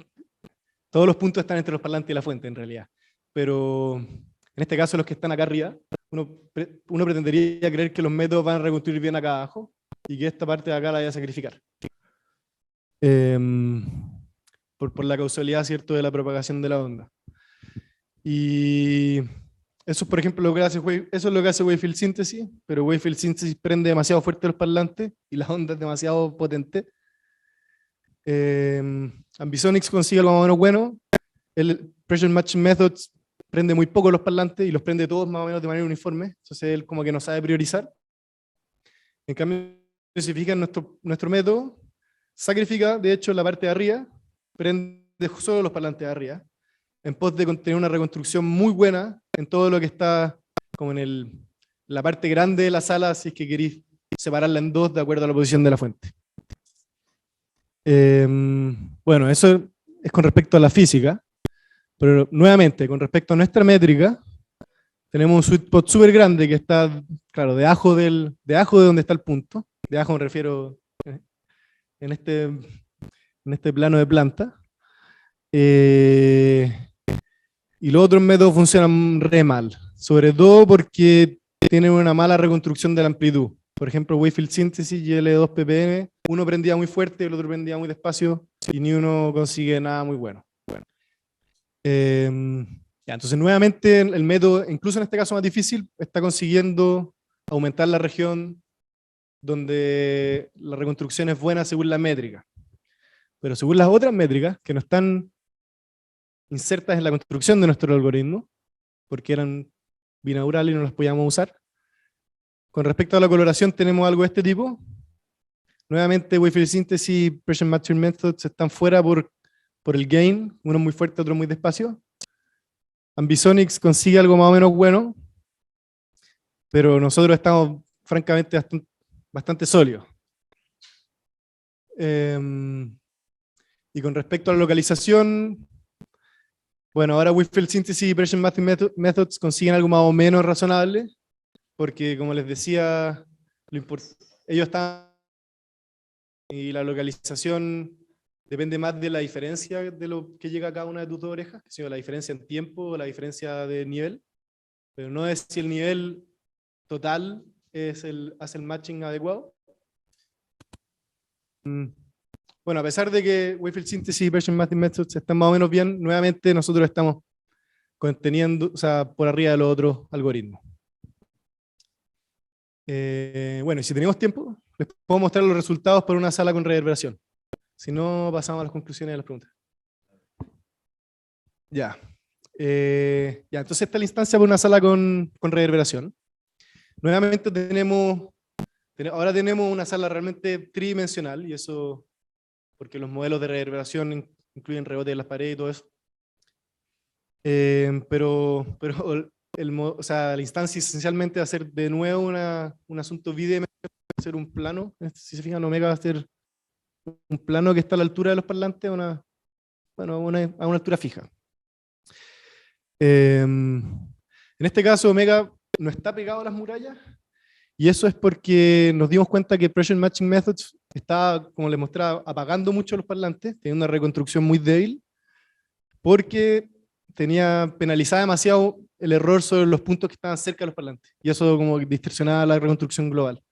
todos los puntos están entre los parlantes y la fuente, en realidad. Pero, en este caso, los que están acá arriba, uno pretendería creer que los métodos van a reconstruir bien acá abajo, y que esta parte de acá la vaya a sacrificar. Por la causalidad, ¿cierto?, de la propagación de la onda. Y eso, por ejemplo, eso es lo que hace Wavefield Synthesis, pero Wavefield Synthesis prende demasiado fuerte los parlantes y la onda es demasiado potente. Ambisonics consigue algo más o menos bueno. El Pressure Matching Methods prende muy poco los parlantes y los prende todos más o menos de manera uniforme. Entonces él como que no sabe priorizar. En cambio, si se fijan, nuestro método sacrifica, de hecho, la parte de arriba, prende solo los parlantes de arriba, en pos de tener una reconstrucción muy buena en todo lo que está como en la parte grande de la sala, si es que queréis separarla en dos de acuerdo a la posición de la fuente. Bueno, eso es con respecto a la física, pero nuevamente, con respecto a nuestra métrica, tenemos un sweet spot súper grande que está, claro, debajo de donde está el punto. Debajo me refiero en este plano de planta. Y los otros métodos funcionan re mal, sobre todo porque tienen una mala reconstrucción de la amplitud. Por ejemplo, Wavefield Synthesis y L2PPM, uno prendía muy fuerte y el otro prendía muy despacio y ni uno consigue nada muy bueno. Entonces, nuevamente, el método, incluso en este caso más difícil, está consiguiendo aumentar la región donde la reconstrucción es buena según la métrica. Pero según las otras métricas, que no están insertas en la construcción de nuestro algoritmo, porque eran binaurales y no las podíamos usar. Con respecto a la coloración tenemos algo de este tipo. Nuevamente Wavefield Synthesis y Pressure Matching Methods están fuera por el gain, uno muy fuerte, otro muy despacio. Ambisonics consigue algo más o menos bueno, pero nosotros estamos francamente bastante sólidos. Y con respecto a la localización, bueno, ahora Wavefield Synthesis y Pressure Matching Methods consiguen algo más o menos razonable, porque como les decía, ellos están y la localización depende más de la diferencia de lo que llega a cada una de tus dos orejas, que es la diferencia en tiempo o la diferencia de nivel, pero no es si el nivel total hace el matching adecuado. Bueno, a pesar de que Wavefield Synthesis y Pressure Matching Methods están más o menos bien, nuevamente nosotros estamos conteniendo, o sea, por arriba de los otros algoritmos. Bueno, y si tenemos tiempo, les puedo mostrar los resultados por una sala con reverberación. Si no, pasamos a las conclusiones de las preguntas. Ya. Entonces esta es la instancia por una sala con reverberación. Nuevamente ahora tenemos una sala realmente tridimensional, y eso porque los modelos de reverberación incluyen rebote de las paredes y todo eso. Pero o sea, la instancia esencialmente va a ser de nuevo un asunto bidimensional, va a ser un plano. Si se fijan, omega va a ser un plano que está a la altura de los parlantes a una altura fija. En este caso, omega no está pegado a las murallas, y eso es porque nos dimos cuenta que Pressure Matching Methods estaba, como les mostraba, apagando mucho los parlantes, tenía una reconstrucción muy débil, porque penalizaba demasiado el error sobre los puntos que estaban cerca de los parlantes, y eso como distorsionaba la reconstrucción global.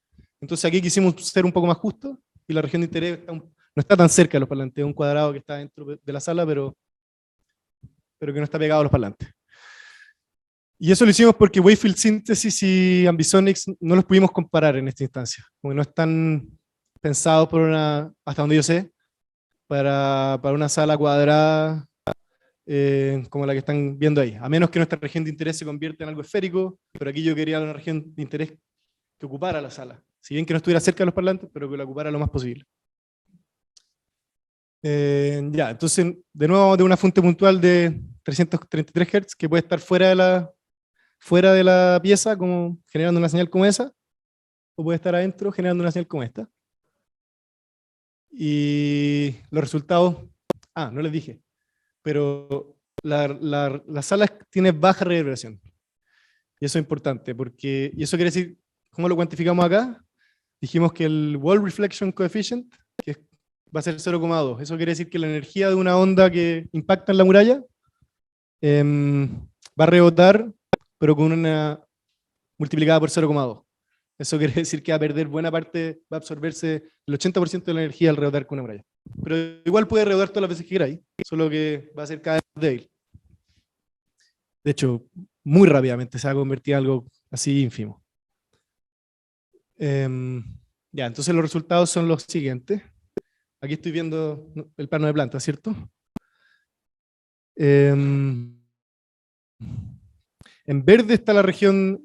Entonces aquí quisimos ser un poco más justos, y la región de interés no está tan cerca de los parlantes, es un cuadrado que está dentro de la sala, pero que no está pegado a los parlantes. Y eso lo hicimos porque Wavefield Synthesis y Ambisonics no los pudimos comparar en esta instancia, porque no están pensados hasta donde yo sé, para una sala cuadrada como la que están viendo ahí, a menos que nuestra región de interés se convierta en algo esférico, pero aquí yo quería una región de interés que ocupara la sala, si bien que no estuviera cerca de los parlantes, pero que la ocupara lo más posible. Entonces, de nuevo, de una fuente puntual de 333 Hz, que puede estar fuera de la pieza, como generando una señal como esa, o puede estar adentro generando una señal como esta. Y los resultados, no les dije, pero la sala tiene baja reverberación. Y eso es importante, y eso quiere decir, ¿cómo lo cuantificamos acá? Dijimos que el Wall Reflection Coefficient, que va a ser 0,2. Eso quiere decir que la energía de una onda que impacta en la muralla va a rebotar, pero con una multiplicada por 0,2. Eso quiere decir que va a perder buena parte, va a absorberse el 80% de la energía al rebotar con una muralla. Pero igual puede rebotar todas las veces que queráis, solo que va a ser cada vez más débil. De hecho, muy rápidamente se va a convertir en algo así ínfimo. Ya, entonces los resultados son los siguientes. Aquí estoy viendo el plano de planta, ¿cierto? En verde está la región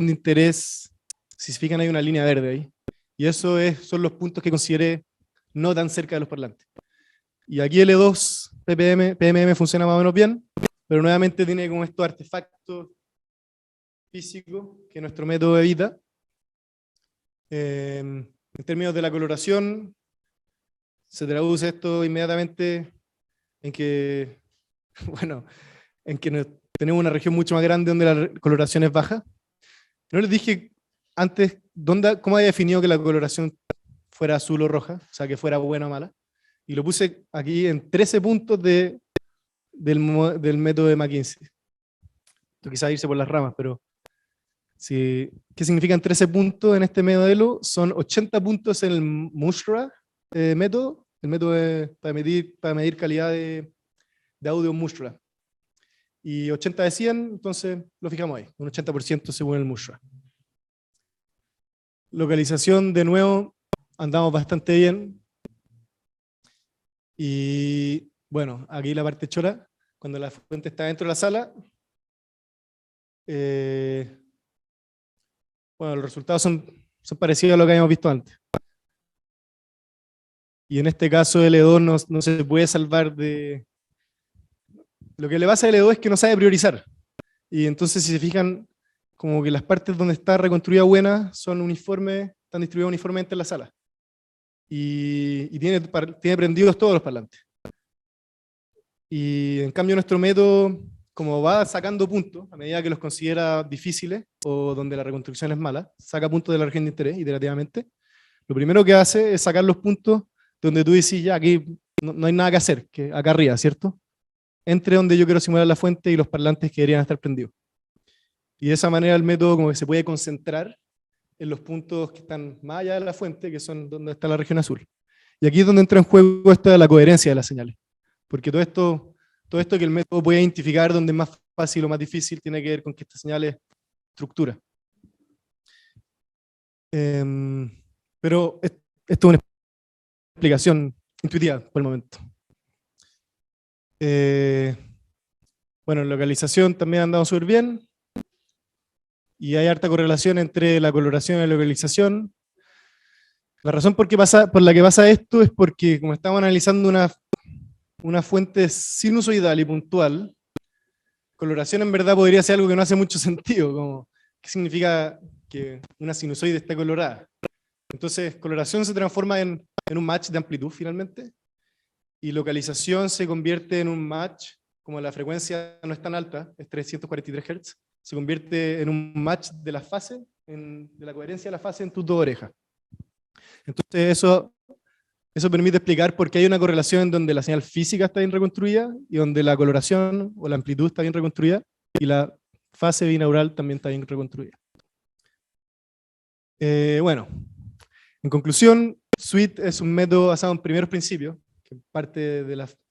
de interés. Si se fijan, hay una línea verde ahí. Y eso son los puntos que consideré no tan cerca de los parlantes. Y aquí L2 PMM funciona más o menos bien, pero nuevamente tiene como estos artefactos físicos que nuestro método evita. En términos de la coloración, se traduce esto inmediatamente en que, bueno, en que tenemos una región mucho más grande donde la coloración es baja. No les dije antes cómo había definido que la coloración fuera azul o roja, o sea, que fuera buena o mala. Y lo puse aquí en 13 puntos del método de McKinsey. Esto quizás irse por las ramas, pero ¿qué significan 13 puntos en este modelo? Son 80 puntos en el Mushra método, el método para medir calidad de audio Mushra. Y 80 de 100, entonces lo fijamos ahí, un 80% según el Mushra. Localización, de nuevo, andamos bastante bien. Y bueno, aquí la parte chora, cuando la fuente está dentro de la sala, bueno, los resultados son parecidos a lo que habíamos visto antes. Y en este caso L2 no se puede salvar de... Lo que le pasa a L2 es que no sabe priorizar. Y entonces, si se fijan, como que las partes donde está reconstruida buena son uniformes, están distribuidas uniformemente en la sala. Y tiene prendidos todos los parlantes. Y en cambio nuestro método, como va sacando puntos, a medida que los considera difíciles o donde la reconstrucción es mala, saca puntos de la región de interés iterativamente, lo primero que hace es sacar los puntos donde tú dices, ya, aquí no hay nada que hacer, que acá arriba, ¿cierto? Entre donde yo quiero simular la fuente y los parlantes que deberían estar prendidos. Y de esa manera el método como que se puede concentrar en los puntos que están más allá de la fuente, que son donde está la región azul. Y aquí es donde entra en juego esta de la coherencia de las señales. Porque todo esto que el método puede identificar donde es más fácil o más difícil tiene que ver con que esta señal es estructura. Pero esto es una explicación intuitiva por el momento. Bueno, en localización también andamos súper bien. Y hay harta correlación entre la coloración y la localización. La razón por la que pasa esto es porque, como estamos analizando una fuente sinusoidal y puntual, coloración en verdad podría ser algo que no hace mucho sentido, como ¿qué significa que una sinusoide esté colorada? Entonces, coloración se transforma en un match de amplitud finalmente, y localización se convierte en un match, como la frecuencia no es tan alta, es 343 Hz, se convierte en un match de la fase, de la coherencia de la fase en tus dos orejas. Entonces eso permite explicar por qué hay una correlación en donde la señal física está bien reconstruida y donde la coloración o la amplitud está bien reconstruida y la fase binaural también está bien reconstruida. Bueno, en conclusión, SWIT es un método basado en primeros principios, que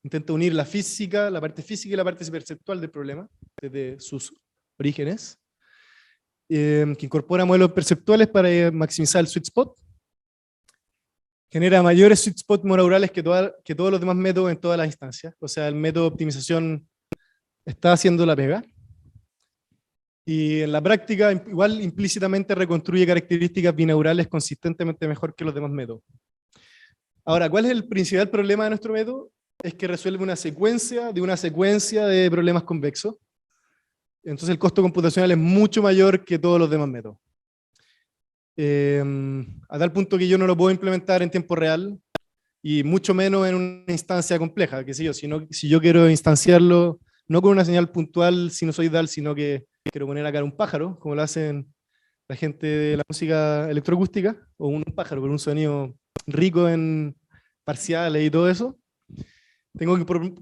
intenta unir la parte física y la parte perceptual del problema, desde sus orígenes, que incorpora modelos perceptuales para maximizar el sweet spot, genera mayores sweet spot monoaurales que todos los demás métodos en todas las instancias, o sea, el método de optimización está haciendo la pega, y en la práctica igual implícitamente reconstruye características binaurales consistentemente mejor que los demás métodos. Ahora, ¿cuál es el principal problema de nuestro método? Es que resuelve una secuencia de problemas convexos. Entonces el costo computacional es mucho mayor que todos los demás métodos. A tal punto que yo no lo puedo implementar en tiempo real, y mucho menos en una instancia compleja, qué sé yo, si yo quiero instanciarlo, no con una señal puntual sinusoidal, sino que quiero poner acá un pájaro, como lo hacen la gente de la música electroacústica, o un pájaro con un sonido rico en parciales y todo eso, tengo que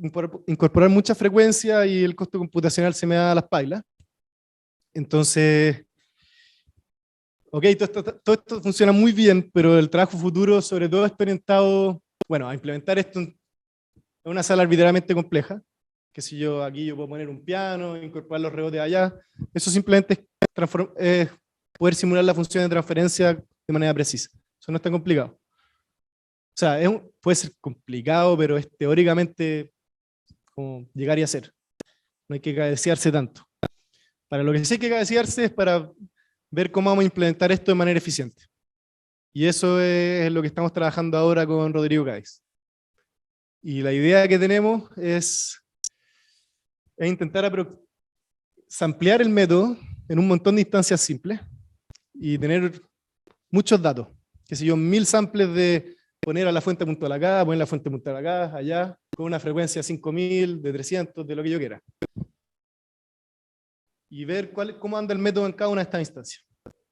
incorporar mucha frecuencia y el costo computacional se me da a las pailas. Entonces, ok, todo esto funciona muy bien, pero el trabajo futuro sobre todo está orientado, bueno, a implementar esto en una sala arbitrariamente compleja, qué sé yo, aquí yo puedo poner un piano, incorporar los rebotes allá. Eso simplemente es poder simular la función de transferencia de manera precisa. Eso no es tan complicado. O sea, puede ser complicado, pero es teóricamente como llegar y hacer. No hay que cabecearse tanto. Para lo que sí hay que cabecearse es para ver cómo vamos a implementar esto de manera eficiente. Y eso es lo que estamos trabajando ahora con Rodrigo Cádiz. Y la idea que tenemos es intentar ampliar el método en un montón de instancias simples y tener muchos datos. Que si yo, 1000 samples de poner a la fuente puntual acá, poner la fuente puntual acá, allá, con una frecuencia de 5000, de 300, de lo que yo quiera. Y ver cómo anda el método en cada una de estas instancias.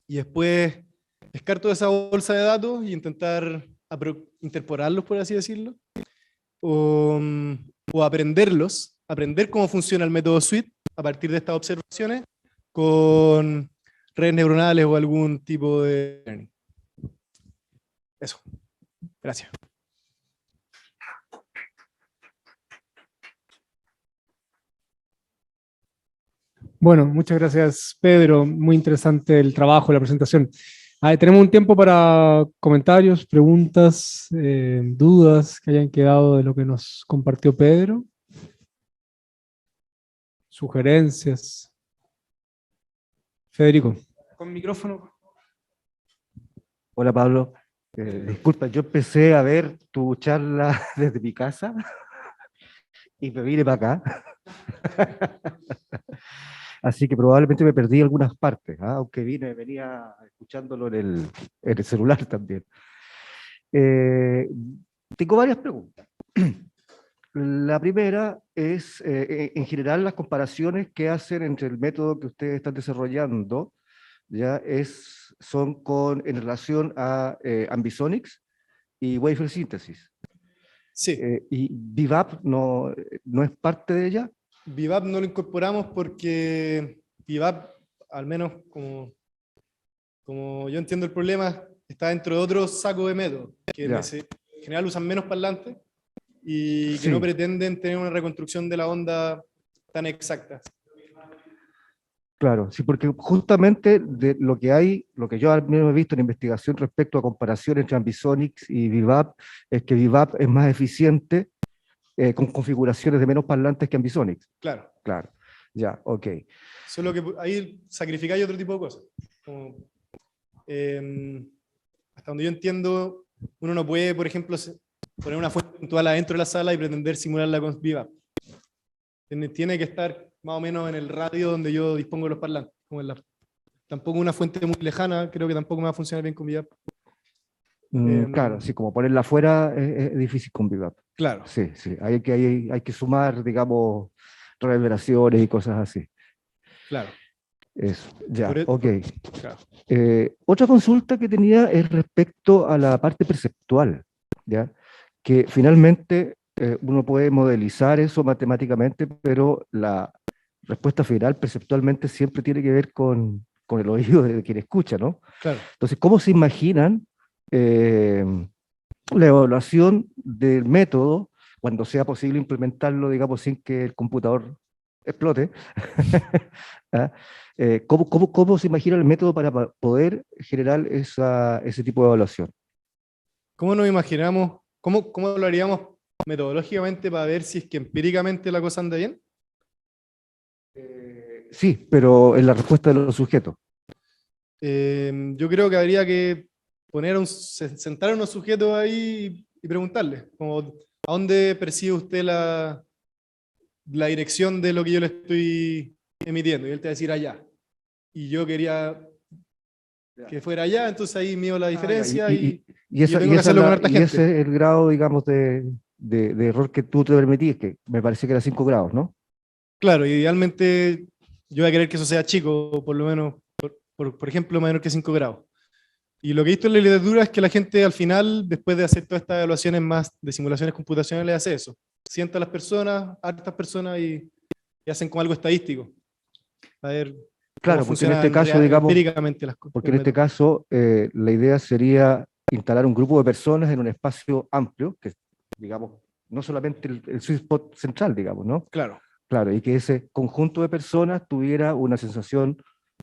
Y después pescar toda esa bolsa de datos y intentar interpolarlos, por así decirlo, o aprenderlos, aprender cómo funciona el método SWIT a partir de estas observaciones con redes neuronales o algún tipo de learning. Eso. Gracias. Bueno, muchas gracias, Pedro. Muy interesante el trabajo, la presentación. Tenemos un tiempo para comentarios, preguntas, dudas que hayan quedado de lo que nos compartió Pedro. Sugerencias. Federico. Con micrófono. Hola Pablo, disculpa, yo empecé a ver tu charla desde mi casa y me vine para acá. Así que probablemente me perdí algunas partes, aunque venía escuchándolo en el celular también. Tengo varias preguntas. La primera es, en general, las comparaciones que hacen entre el método que ustedes están desarrollando, ya son en relación a Ambisonics y Wavelet Synthesis. Sí. ¿Y ViVAP no es parte de ella? ViVAP no lo incorporamos porque ViVAP, al menos como yo entiendo el problema, está dentro de otro saco de métodos, que en general usan menos parlantes y que no pretenden tener una reconstrucción de la onda tan exacta. Claro, sí, porque justamente de lo que yo al menos he visto en investigación respecto a comparaciones entre Ambisonics y ViVAP, es que ViVAP es más eficiente con configuraciones de menos parlantes que Ambisonics. Claro. Claro, ya, ok. Solo que ahí sacrificáis otro tipo de cosas. Hasta donde yo entiendo, uno no puede, por ejemplo, poner una fuente puntual adentro de la sala y pretender simularla con ViVAP. Tiene que estar más o menos en el radio donde yo dispongo de los parlantes. Tampoco una fuente muy lejana, creo que tampoco me va a funcionar bien con ViVAP. Claro, sí, como ponerla afuera es difícil con ViVAP. Claro. Sí, hay que sumar, digamos, reverberaciones y cosas así. Claro. Eso, ya, ok. Claro. Otra consulta que tenía es respecto a la parte perceptual, ¿ya? Que finalmente uno puede modelizar eso matemáticamente, pero la respuesta final perceptualmente siempre tiene que ver con el oído de quien escucha, ¿no? Claro. Entonces, ¿cómo se imaginan la evaluación del método cuando sea posible implementarlo, digamos, sin que el computador explote? ¿Ah? ¿Cómo se imagina el método para poder generar ese tipo de evaluación? ¿Cómo nos imaginamos, cómo lo haríamos metodológicamente para ver si es que empíricamente la cosa anda bien? Sí, pero en la respuesta de los sujetos. Yo creo que habría que sentar a unos sujetos ahí y preguntarles, como, ¿a dónde percibe usted la dirección de lo que yo le estoy emitiendo? Y él te va a decir allá. Y yo quería que fuera allá, entonces ahí mido la diferencia y yo tengo que hacerlo con harta gente. Ese es el grado, digamos, de error que tú te permitís, que me parece que era 5 grados, ¿no? Claro, idealmente yo voy a querer que eso sea chico, por lo menos, por ejemplo, menor que 5 grados. Y lo que he visto en la literatura es que la gente al final, después de hacer todas estas evaluaciones más de simulaciones computacionales, hace eso. Sienta a las personas, hartas personas, y hacen como algo estadístico. A ver, claro, porque en este caso, digamos, empíricamente las cosas. Porque en este caso, la idea sería instalar un grupo de personas en un espacio amplio, que digamos no solamente el sweet spot central, digamos, ¿no? Claro. Claro, y que ese conjunto de personas tuviera una sensación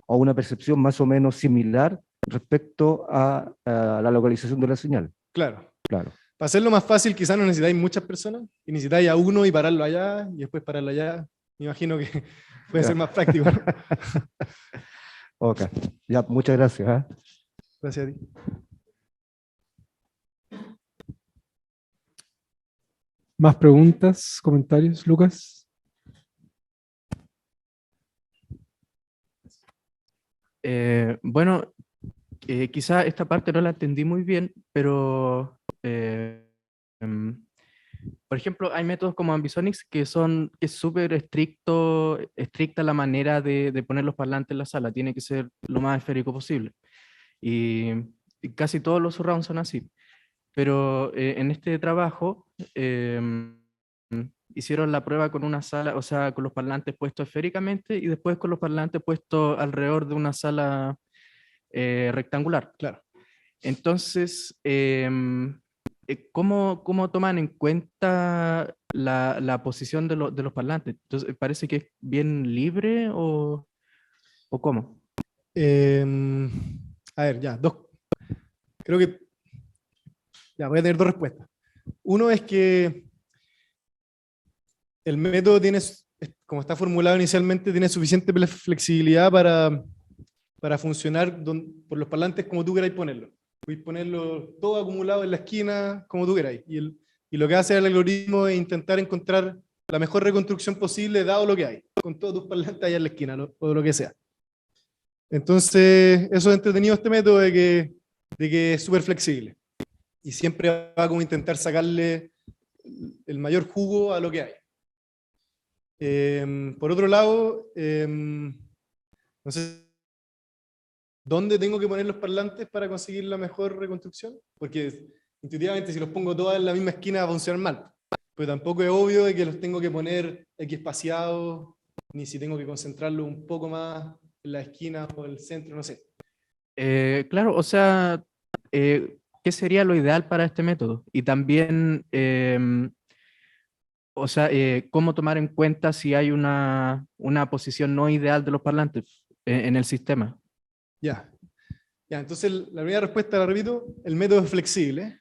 o una percepción más o menos similar respecto a la localización de la señal. Claro. Claro. Para hacerlo más fácil, quizás no necesitáis muchas personas, y necesitáis a uno y pararlo allá, y después pararlo allá. Me imagino que puede ser más práctico. Ok, ya, muchas gracias. ¿Eh? Gracias a ti. ¿Más preguntas, comentarios, Lucas? Bueno, quizá esta parte no la entendí muy bien, pero por ejemplo, hay métodos como Ambisonics que es súper estricta la manera de poner los parlantes en la sala, tiene que ser lo más esférico posible. Y, y casi todos los surrounds son así. Pero en este trabajo hicieron la prueba con una sala, o sea, con los parlantes puestos esféricamente y después con los parlantes puestos alrededor de una sala rectangular. Claro. Entonces, ¿cómo toman en cuenta la posición de los parlantes? Entonces, ¿parece que es bien libre o cómo? A ver, ya, dos. Creo que ya voy a tener dos respuestas. Uno es que el método tiene, como está formulado inicialmente, tiene suficiente flexibilidad para funcionar por los parlantes como tú queráis ponerlo. Podéis ponerlo todo acumulado en la esquina como tú queráis. Y lo que hace el algoritmo es intentar encontrar la mejor reconstrucción posible dado lo que hay, con todos tus parlantes allá en la esquina o lo que sea. Entonces, eso es entretenido este método de que es súper flexible. Y siempre va como a intentar sacarle el mayor jugo a lo que hay. Por otro lado, no sé dónde tengo que poner los parlantes para conseguir la mejor reconstrucción, porque intuitivamente si los pongo todas en la misma esquina va a funcionar mal, pero tampoco es obvio de que los tengo que poner espaciados, ni si tengo que concentrarlos un poco más en la esquina o en el centro, no sé. Claro, o sea, ¿qué sería lo ideal para este método? Y también, o sea, ¿cómo tomar en cuenta si hay una posición no ideal de los parlantes en el sistema? Ya, entonces la primera respuesta, la repito, el método es flexible.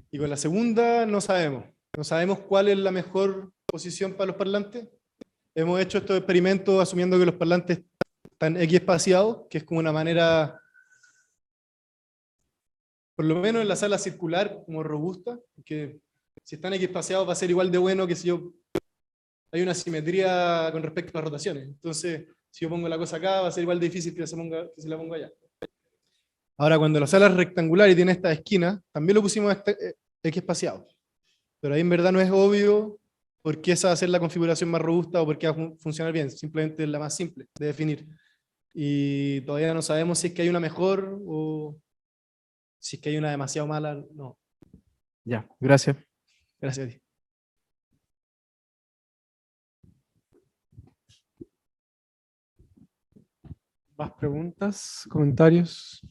Y con la segunda no sabemos. No sabemos cuál es la mejor posición para los parlantes. Hemos hecho estos experimentos asumiendo que los parlantes están espaciados, que es como una manera, por lo menos en la sala circular, como robusta, que si están espaciados va a ser igual de bueno que si yo... Hay una simetría con respecto a las rotaciones. Entonces, si yo pongo la cosa acá, va a ser igual de difícil que si la pongo allá. Ahora, cuando la sala es rectangular y tiene esta esquina, también lo pusimos espaciado. Pero ahí en verdad no es obvio por qué esa va a ser la configuración más robusta o por qué va a funcionar bien. Simplemente es la más simple de definir. Y todavía no sabemos si es que hay una mejor o si es que hay una demasiado mala. No. Ya, gracias. Gracias a ti. ¿Más preguntas, comentarios?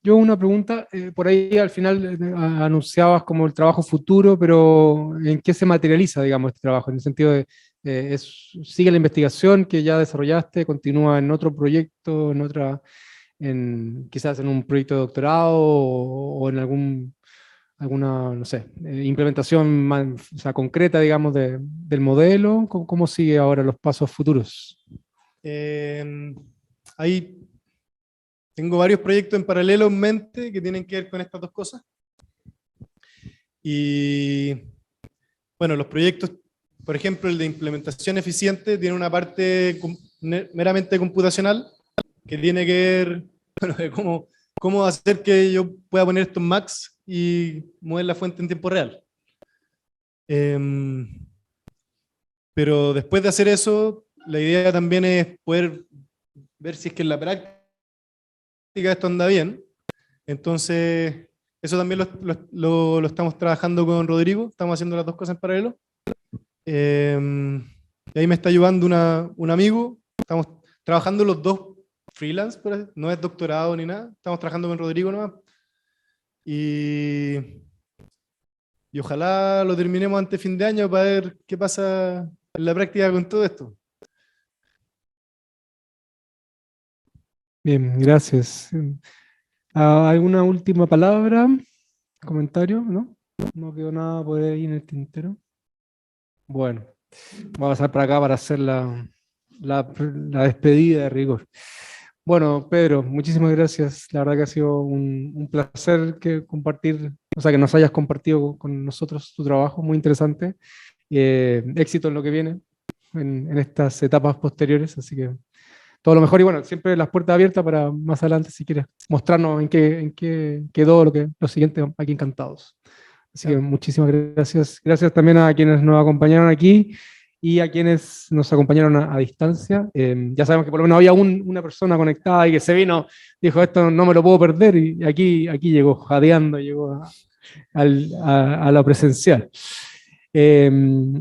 Yo una pregunta, por ahí al final anunciabas como el trabajo futuro, pero ¿en qué se materializa, digamos, este trabajo? En el sentido de, ¿sigue la investigación que ya desarrollaste, continúa en otro proyecto, quizás en un proyecto de doctorado o en alguna, no sé, implementación más, o sea, concreta, digamos, del modelo? ¿Cómo sigue ahora los pasos futuros? Ahí tengo varios proyectos en paralelo en mente que tienen que ver con estas dos cosas. Y bueno, los proyectos, por ejemplo, el de implementación eficiente tiene una parte meramente computacional que tiene que ver, bueno, de cómo hacer que yo pueda poner estos max y mover la fuente en tiempo real. Pero después de hacer eso, la idea también es poder ver si es que en la práctica esto anda bien. Entonces, eso también lo estamos trabajando con Rodrigo, estamos haciendo las dos cosas en paralelo. Y ahí me está ayudando un amigo, estamos trabajando los dos freelance, no es doctorado ni nada, estamos trabajando con Rodrigo nomás. Y Y ojalá lo terminemos antes de fin de año para ver qué pasa en la práctica con todo esto. Bien, gracias. ¿Alguna última palabra? ¿Comentario? ¿No? No quedó nada por ahí en el tintero. Bueno, voy a pasar para acá para hacer la despedida de rigor. Bueno, Pedro, muchísimas gracias. La verdad que ha sido un placer compartir, o sea, que nos hayas compartido con nosotros tu trabajo, muy interesante. Éxito en lo que viene, en estas etapas posteriores, así que todo lo mejor y bueno, siempre las puertas abiertas para más adelante si quieres mostrarnos en qué quedó lo siguiente, aquí encantados. Así que muchísimas gracias. Gracias también a quienes nos acompañaron aquí y a quienes nos acompañaron a distancia. Ya sabemos que por lo menos había una persona conectada y que se vino, dijo, esto no me lo puedo perder, y aquí llegó jadeando, llegó a lo presencial.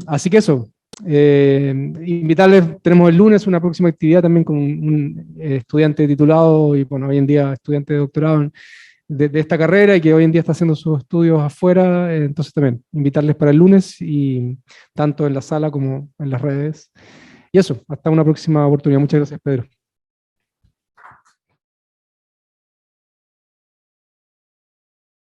Así que eso, invitarles, tenemos el lunes una próxima actividad también con un estudiante titulado y bueno, hoy en día estudiante de doctorado de esta carrera y que hoy en día está haciendo sus estudios afuera, entonces también invitarles para el lunes y tanto en la sala como en las redes. Y eso, hasta una próxima oportunidad. Muchas gracias, Pedro.